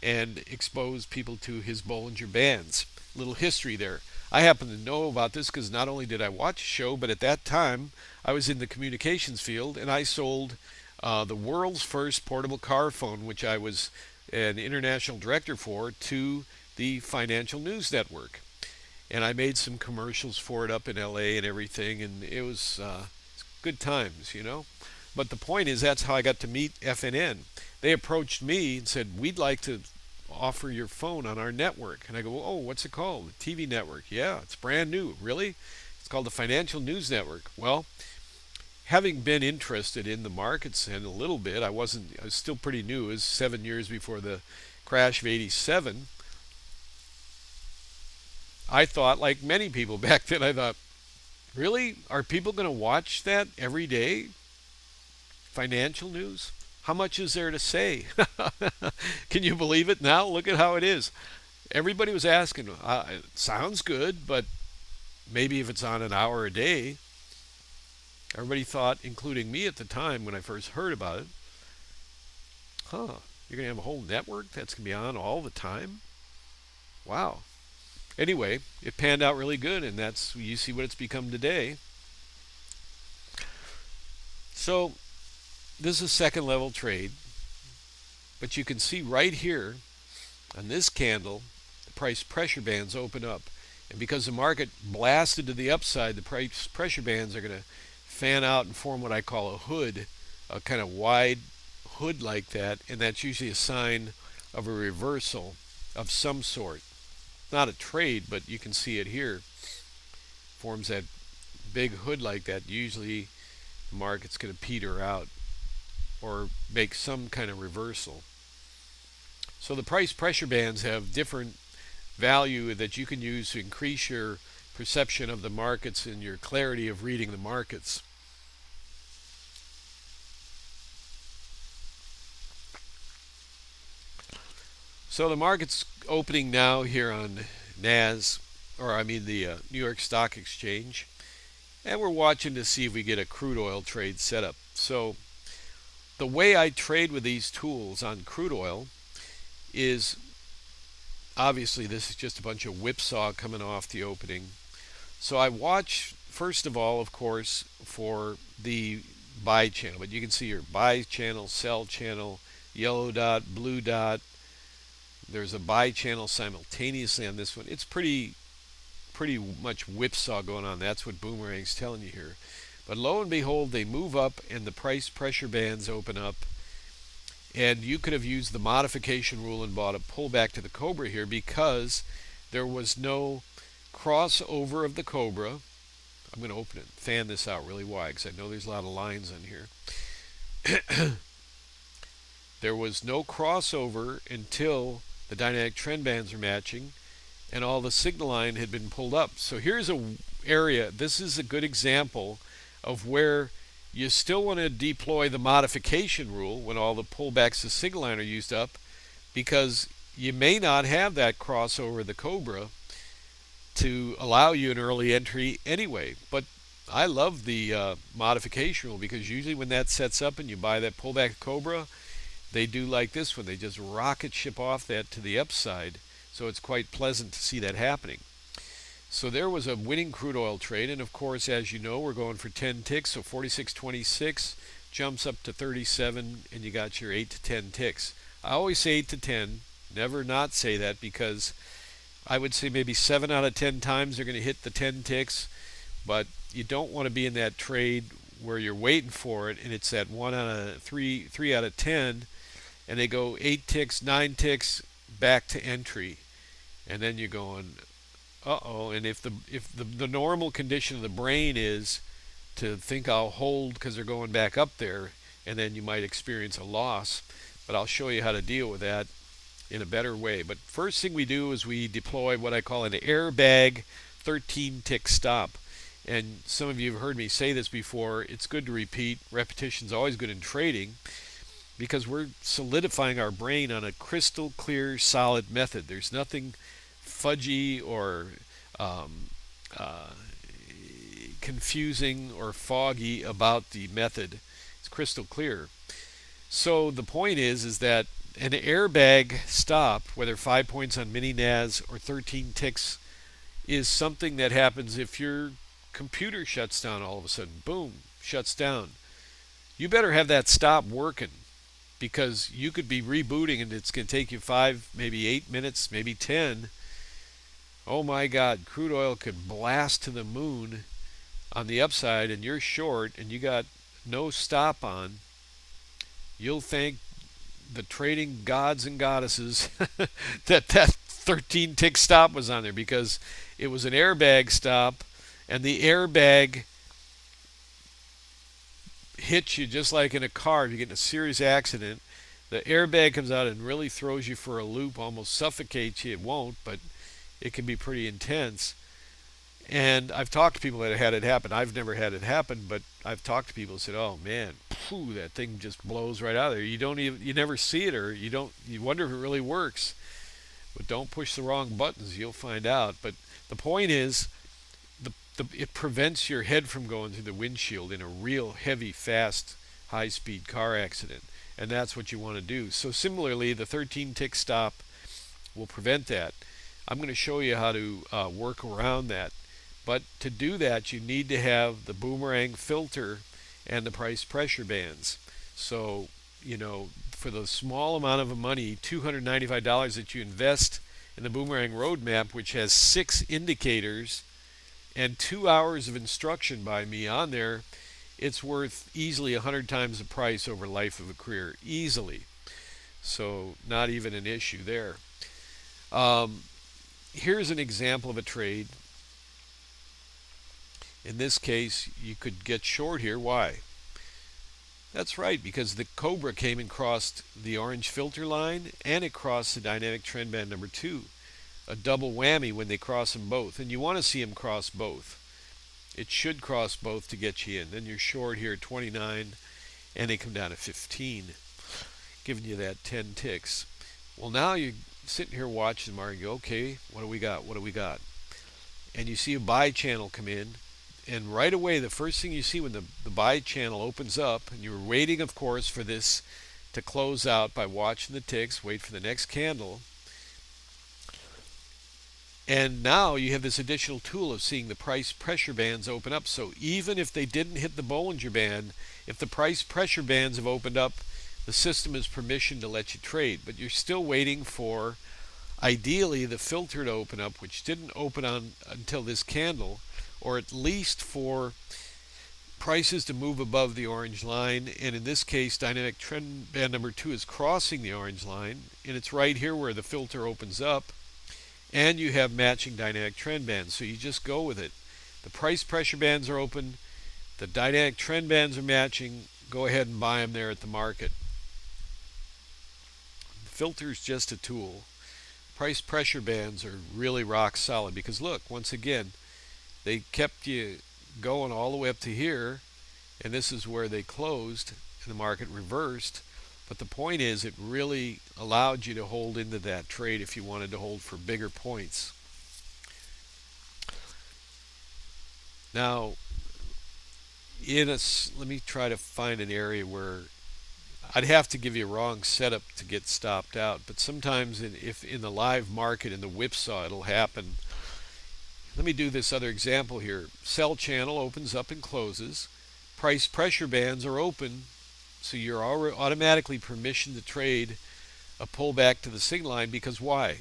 and expose people to his Bollinger Bands. Little history there. I happen to know about this because not only did I watch the show, but at that time I was in the communications field, and I sold the world's first portable car phone, which I was an international director for, to the Financial News Network. And I made some commercials for it up in LA and everything, and it was good times, you know. But the point is, that's how I got to meet FNN. They approached me and said, "We'd like to offer your phone on our network." And I go, "Oh, what's it called?" The TV network. "Yeah, it's brand new." "Really?" "It's called the Financial News Network." Well, having been interested in the markets and a little bit, I was still pretty new. It was 7 years before the crash of '87. I thought, like many people back then, I thought, really? Are people going to watch that every day? Financial news? How much is there to say? Can you believe it now? Look at how it is. Everybody was asking, it sounds good, but maybe if it's on an hour a day. Everybody thought, including me at the time when I first heard about it, you're going to have a whole network that's going to be on all the time? Wow. Anyway, it panned out really good, and you see what it's become today. So this is a second level trade, but you can see right here on this candle, the price pressure bands open up, and because the market blasted to the upside, the price pressure bands are going to fan out and form what I call a hood, a kind of wide hood like that, and that's usually a sign of a reversal of some sort. Not a trade, but you can see it here. Forms that big hood like that. Usually the market's going to peter out or make some kind of reversal. So the price pressure bands have different value that you can use to increase your perception of the markets and your clarity of reading the markets. So the market's opening now here on the New York Stock Exchange, and we're watching to see if we get a crude oil trade set up. So the way I trade with these tools on crude oil is, obviously this is just a bunch of whipsaw coming off the opening. So I watch, first of all, of course, for the buy channel, but you can see your buy channel, sell channel, yellow dot, blue dot. There's a buy channel simultaneously on this one. It's pretty much whipsaw going on. That's what Boomerang's telling you here. But lo and behold, they move up and the price pressure bands open up. And you could have used the modification rule and bought a pullback to the Cobra here because there was no crossover of the Cobra. I'm going to open it, fan this out really wide because I know there's a lot of lines on here. There was no crossover until the dynamic trend bands are matching and all the signal line had been pulled up. So here's a area, this is a good example of where you still want to deploy the modification rule when all the pullbacks to signal line are used up, because you may not have that crossover of the Cobra to allow you an early entry anyway. But I love the modification rule, because usually when that sets up and you buy that pullback Cobra, they do like this one. They just rocket ship off that to the upside. So it's quite pleasant to see that happening. So there was a winning crude oil trade, and of course, as you know, we're going for 10 ticks, so 46.26 jumps up to 37, and you got your 8 to 10 ticks. I always say 8 to 10, never not say that, because I would say maybe 7 out of 10 times they're going to hit the 10 ticks, but you don't want to be in that trade where you're waiting for it, and it's at 1 out of 3 out of 10, and they go 8 ticks, 9 ticks, back to entry, and then you're going, uh-oh. And if the normal condition of the brain is to think I'll hold because they're going back up there, and then you might experience a loss. But I'll show you how to deal with that in a better way. But first thing we do is we deploy what I call an airbag 13 tick stop. And some of you have heard me say this before. It's good to repeat. Repetition's always good in trading, because we're solidifying our brain on a crystal clear, solid method. There's nothing fudgy or confusing or foggy about the method. It's crystal clear. So the point is that an airbag stop, whether 5 points on mini NAS or 13 ticks, is something that happens if your computer shuts down all of a sudden. Boom, shuts down. You better have that stop working, because you could be rebooting and it's going to take you 5, maybe 8 minutes, maybe 10. Oh my God, crude oil could blast to the moon on the upside, and you're short and you got no stop on. You'll thank the trading gods and goddesses that 13 tick stop was on there, because it was an airbag stop, and the airbag hits you just like in a car. If you get in a serious accident, the airbag comes out and really throws you for a loop, almost suffocates you. It won't, but it can be pretty intense. And I've talked to people that have had it happen. I've never had it happen, but I've talked to people who said, "Oh man, phew, that thing just blows right out of there. You never see it, or you wonder if it really works." But don't push the wrong buttons, you'll find out. But the point is, it prevents your head from going through the windshield in a real heavy, fast, high-speed car accident. And that's what you want to do. So similarly, the 13 tick stop will prevent that. I'm going to show you how to work around that. But to do that, you need to have the boomerang filter and the price pressure bands. So, for the small amount of money, $295 that you invest in the boomerang roadmap, which has 6 indicators and 2 hours of instruction by me on there, it's worth easily 100 times the price over life of a career. Easily. So not even an issue there. Here's an example of a trade. In this case, you could get short here. Why? That's right, because the Cobra came and crossed the orange filter line, and it crossed the dynamic trend band number 2. A double whammy when they cross them both. And you want to see them cross both. It should cross both to get you in. Then you're short here at 29, and they come down to 15, giving you that 10 ticks. Well, now you're sitting here watching the market and you go, okay, what do we got? What do we got? And you see a buy channel come in. And right away, the first thing you see when the buy channel opens up, and you're waiting, of course, for this to close out by watching the ticks, wait for the next candle. And now you have this additional tool of seeing the price pressure bands open up. So even if they didn't hit the Bollinger Band, if the price pressure bands have opened up, the system has permission to let you trade. But you're still waiting for, ideally, the filter to open up, which didn't open on until this candle, or at least for prices to move above the orange line, and in this case dynamic trend band number 2 is crossing the orange line, and it's right here where the filter opens up, and you have matching dynamic trend bands, so you just go with it. The price pressure bands are open, the dynamic trend bands are matching, go ahead and buy them there at the market. The filter is just a tool. Price pressure bands are really rock solid because look, once again, they kept you going all the way up to here, and this is where they closed and the market reversed. But the point is, it really allowed you to hold into that trade if you wanted to hold for bigger points. Now, let me try to find an area where I'd have to give you a wrong setup to get stopped out, but sometimes if in the live market in the whipsaw it'll happen. Let me do this other example here. Sell channel opens up and closes. Price pressure bands are open, so you're automatically permission to trade a pullback to the signal line because why?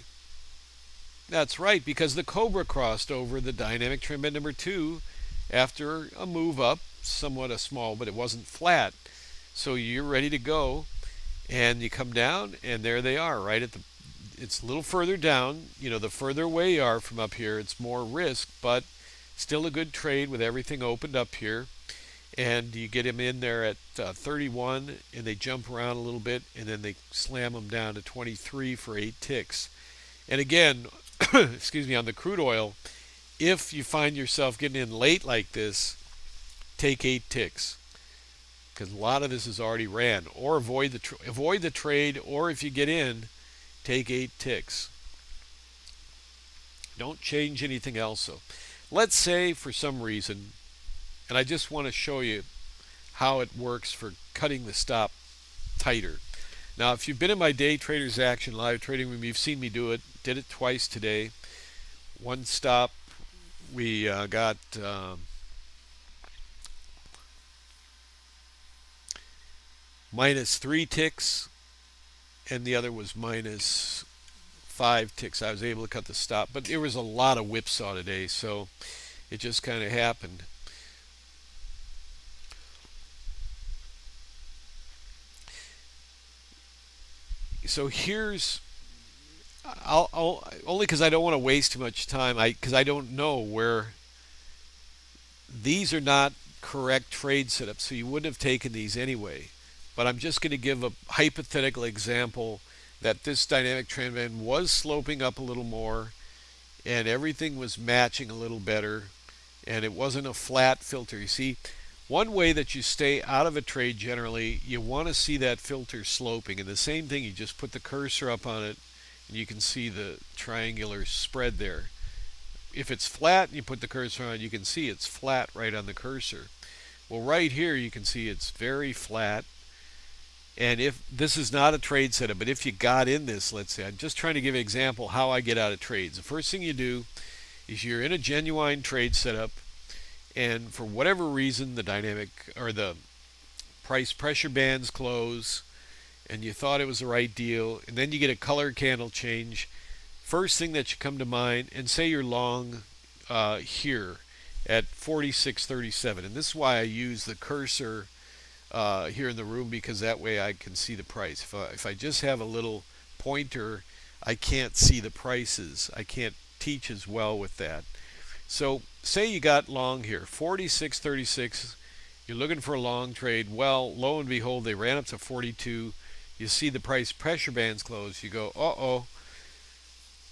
That's right, because the Cobra crossed over the dynamic trend band number 2 after a move up, somewhat a small, but it wasn't flat. So you're ready to go, and you come down, and there they are, right at the. It's a little further down. You know, the further away you are from up here, it's more risk, but still a good trade with everything opened up here. And you get them in there at 31, and they jump around a little bit, and then they slam them down to 23 for 8 ticks. And again, excuse me, on the crude oil, if you find yourself getting in late like this, take 8 ticks. Because a lot of this is already ran, or avoid the trade, or if you get in, take 8 ticks. Don't change anything else. So let's say for some reason, and I just want to show you how it works for cutting the stop tighter. Now, if you've been in my Day Traders Action live trading room, you've seen me do it. Did it twice today. One stop, we got minus 3 ticks, and the other was minus 5 ticks. I was able to cut the stop, but there was a lot of whipsaw today, so it just kind of happened. So here's, I'll only because I don't want to waste too much time, because I don't know where these are not correct trade setups, so you wouldn't have taken these anyway. But I'm just going to give a hypothetical example that this dynamic trend band was sloping up a little more and everything was matching a little better and it wasn't a flat filter. You see, one way that you stay out of a trade generally, you want to see that filter sloping, and the same thing, you just put the cursor up on it and you can see the triangular spread there. If it's flat and you put the cursor on, you can see it's flat right on the cursor. Well, right here you can see it's very flat. And if this is not a trade setup, but if you got in this, let's say, I'm just trying to give an example how I get out of trades. The first thing you do is you're in a genuine trade setup, and for whatever reason the dynamic or the price pressure bands close, and you thought it was the right deal, and then you get a color candle change. First thing that should come to mind, and say you're long here at 46.37, and this is why I use the cursor here in the room, because that way I can see the price. If I just have a little pointer, I can't see the prices. I can't teach as well with that. So say you got long here, 46.36, you're looking for a long trade. Well, lo and behold, they ran up to 42. You see the price pressure bands close. You go, uh-oh.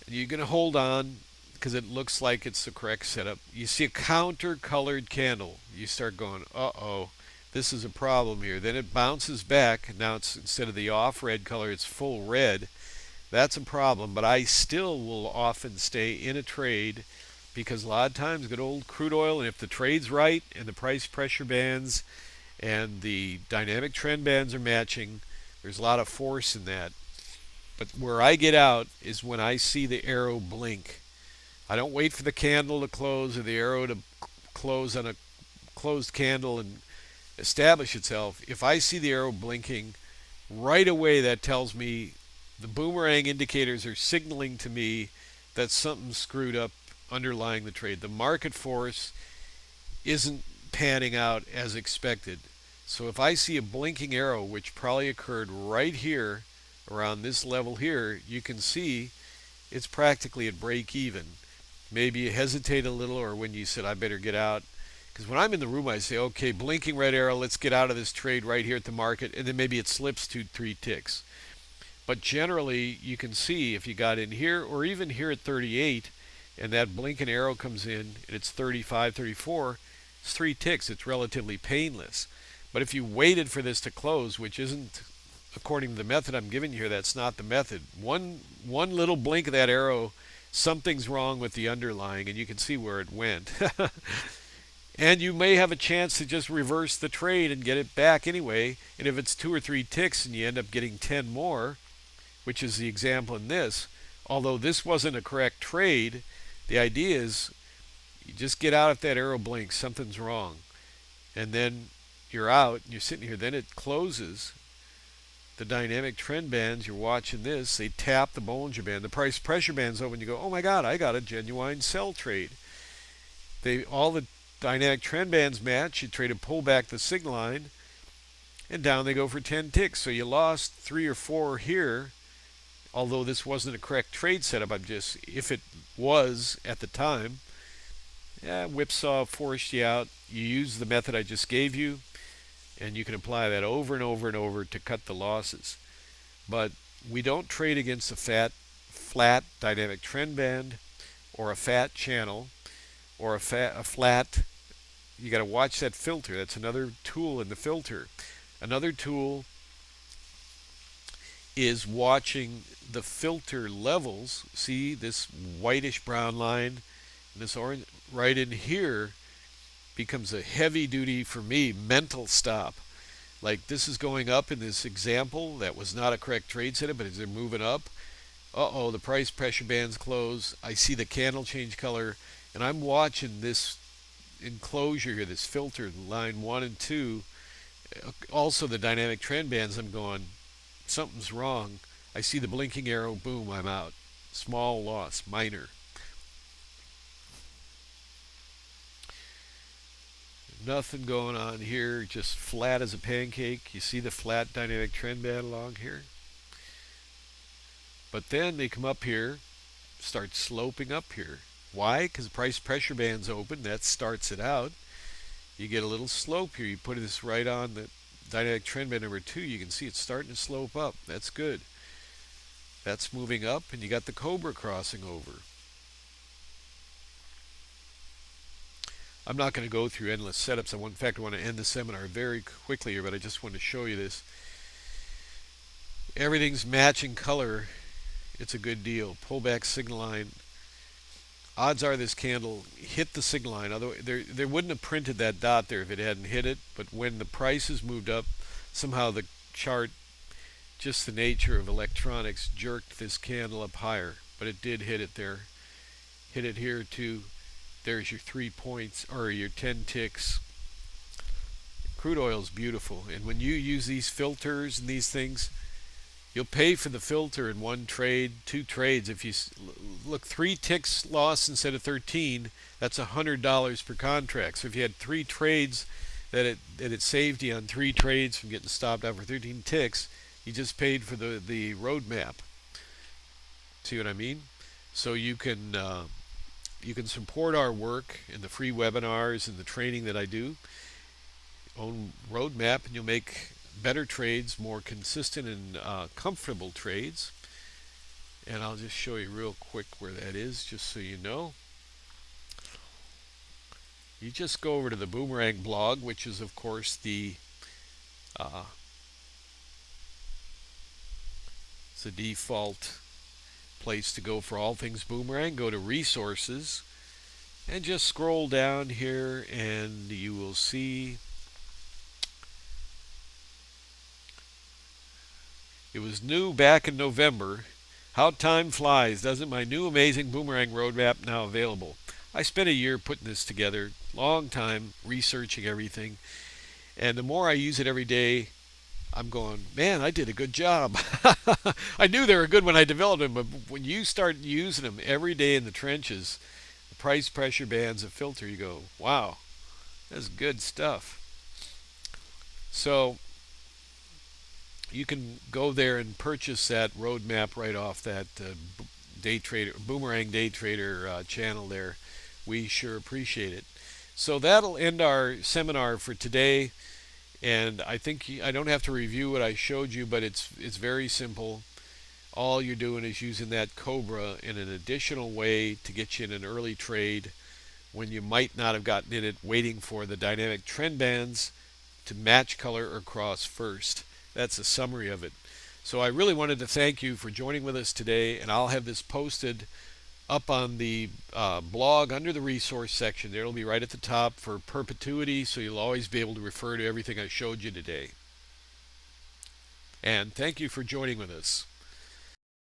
You're going to hold on because it looks like it's the correct setup. You see a counter-colored candle. You start going, uh-oh. This is a problem here. Then it bounces back. Now it's, instead of the off red color, it's full red. That's a problem, but I still will often stay in a trade because a lot of times good old crude oil, and if the trade's right and the price pressure bands and the dynamic trend bands are matching, there's a lot of force in that. But where I get out is when I see the arrow blink. I don't wait for the candle to close or the arrow to close on a closed candle and establish itself. If I see the arrow blinking, right away that tells me the boomerang indicators are signaling to me that something's screwed up underlying the trade. The market force isn't panning out as expected. So if I see a blinking arrow, which probably occurred right here around this level here, you can see it's practically at break even. Maybe you hesitate a little, or when you said I better get out, because when I'm in the room I say, okay, blinking red arrow, let's get out of this trade right here at the market, and then maybe it slips 2-3 ticks. But generally you can see if you got in here or even here at 38 and that blinking arrow comes in and it's 35, 34, it's 3 ticks. It's relatively painless. But if you waited for this to close, which isn't according to the method I'm giving you here, that's not the method. One little blink of that arrow, something's wrong with the underlying, and you can see where it went. And you may have a chance to just reverse the trade and get it back anyway. And if it's 2 or 3 ticks and you end up getting 10 more, which is the example in this, although this wasn't a correct trade, the idea is you just get out if that arrow blinks, something's wrong. And then you're out, and you're sitting here, then it closes. The dynamic trend bands, you're watching this, they tap the Bollinger Band. The price pressure band's open, you go, oh my God, I got a genuine sell trade. All the dynamic trend bands match, you trade a pullback the signal line, and down they go for 10 ticks. So you lost 3 or 4 here, although this wasn't a correct trade setup. I'm just, if it was at the time, whipsaw forced you out. You use the method I just gave you, and you can apply that over and over and over to cut the losses. But we don't trade against a flat dynamic trend band or a fat channel or a flat. You got to watch that filter. That's another tool in the filter. Another tool is watching the filter levels. See this whitish brown line, and this orange right in here becomes a heavy duty, for me, mental stop. Like this is going up in this example. That was not a correct trade setup, but as they're moving up, uh-oh, the price pressure bands close. I see the candle change color, and I'm watching this enclosure here, this filter, line 1 and 2. Also the dynamic trend bands, I'm going, something's wrong. I see the blinking arrow, boom, I'm out. Small loss, minor. Nothing going on here, just flat as a pancake. You see the flat dynamic trend band along here? But then they come up here, start sloping up here. Why? Because the price pressure band's open. That starts it out. You get a little slope here. You put this right on the dynamic trend band number 2. You can see it's starting to slope up. That's good. That's moving up, and you got the Cobra crossing over. I'm not going to go through endless setups. In fact, I want to end the seminar very quickly here, but I just want to show you this. Everything's matching color. It's a good deal. Pullback signal line. Odds are this candle hit the signal line. Although they wouldn't have printed that dot there if it hadn't hit it. But when the prices moved up, somehow the chart, just the nature of electronics, jerked this candle up higher. But it did hit it there. Hit it here too. There's your 3 points, or your 10 ticks. Crude oil is beautiful. And when you use these filters and these things, you'll pay for the filter in 1 trade, 2 trades. If you look, 3 ticks lost instead of 13, that's $100 per contract. So if you had 3 trades that it saved you on 3 trades from getting stopped out for 13 ticks, you just paid for the roadmap. See what I mean? So you can support our work in the free webinars and the training that I do. Own roadmap, and you'll make better trades, more consistent and comfortable trades. And I'll just show you real quick where that is, just so you know. You just go over to the Boomerang blog, which is of course the it's the default place to go for all things Boomerang. Go to resources and just scroll down here, and you will see it was new back in November. How time flies, doesn't my new amazing Boomerang roadmap now available? I spent a year putting this together, long time researching everything, and the more I use it every day, I'm going, man, I did a good job. I knew they were good when I developed them, but when you start using them every day in the trenches, the price pressure bands, a filter, you go, wow, That's good stuff. So you can go there and purchase that roadmap right off that day trader boomerang day trader channel there. We sure appreciate it. So that'll end our seminar for today. And I think I don't have to review what I showed you, but it's very simple. All you're doing is using that Cobra in an additional way to get you in an early trade when you might not have gotten in it, waiting for the dynamic trend bands to match color or cross first. That's a summary of it. So I really wanted to thank you for joining with us today, and I'll have this posted up on the blog under the resource section. There it'll be right at the top for perpetuity, so you'll always be able to refer to everything I showed you today. And thank you for joining with us.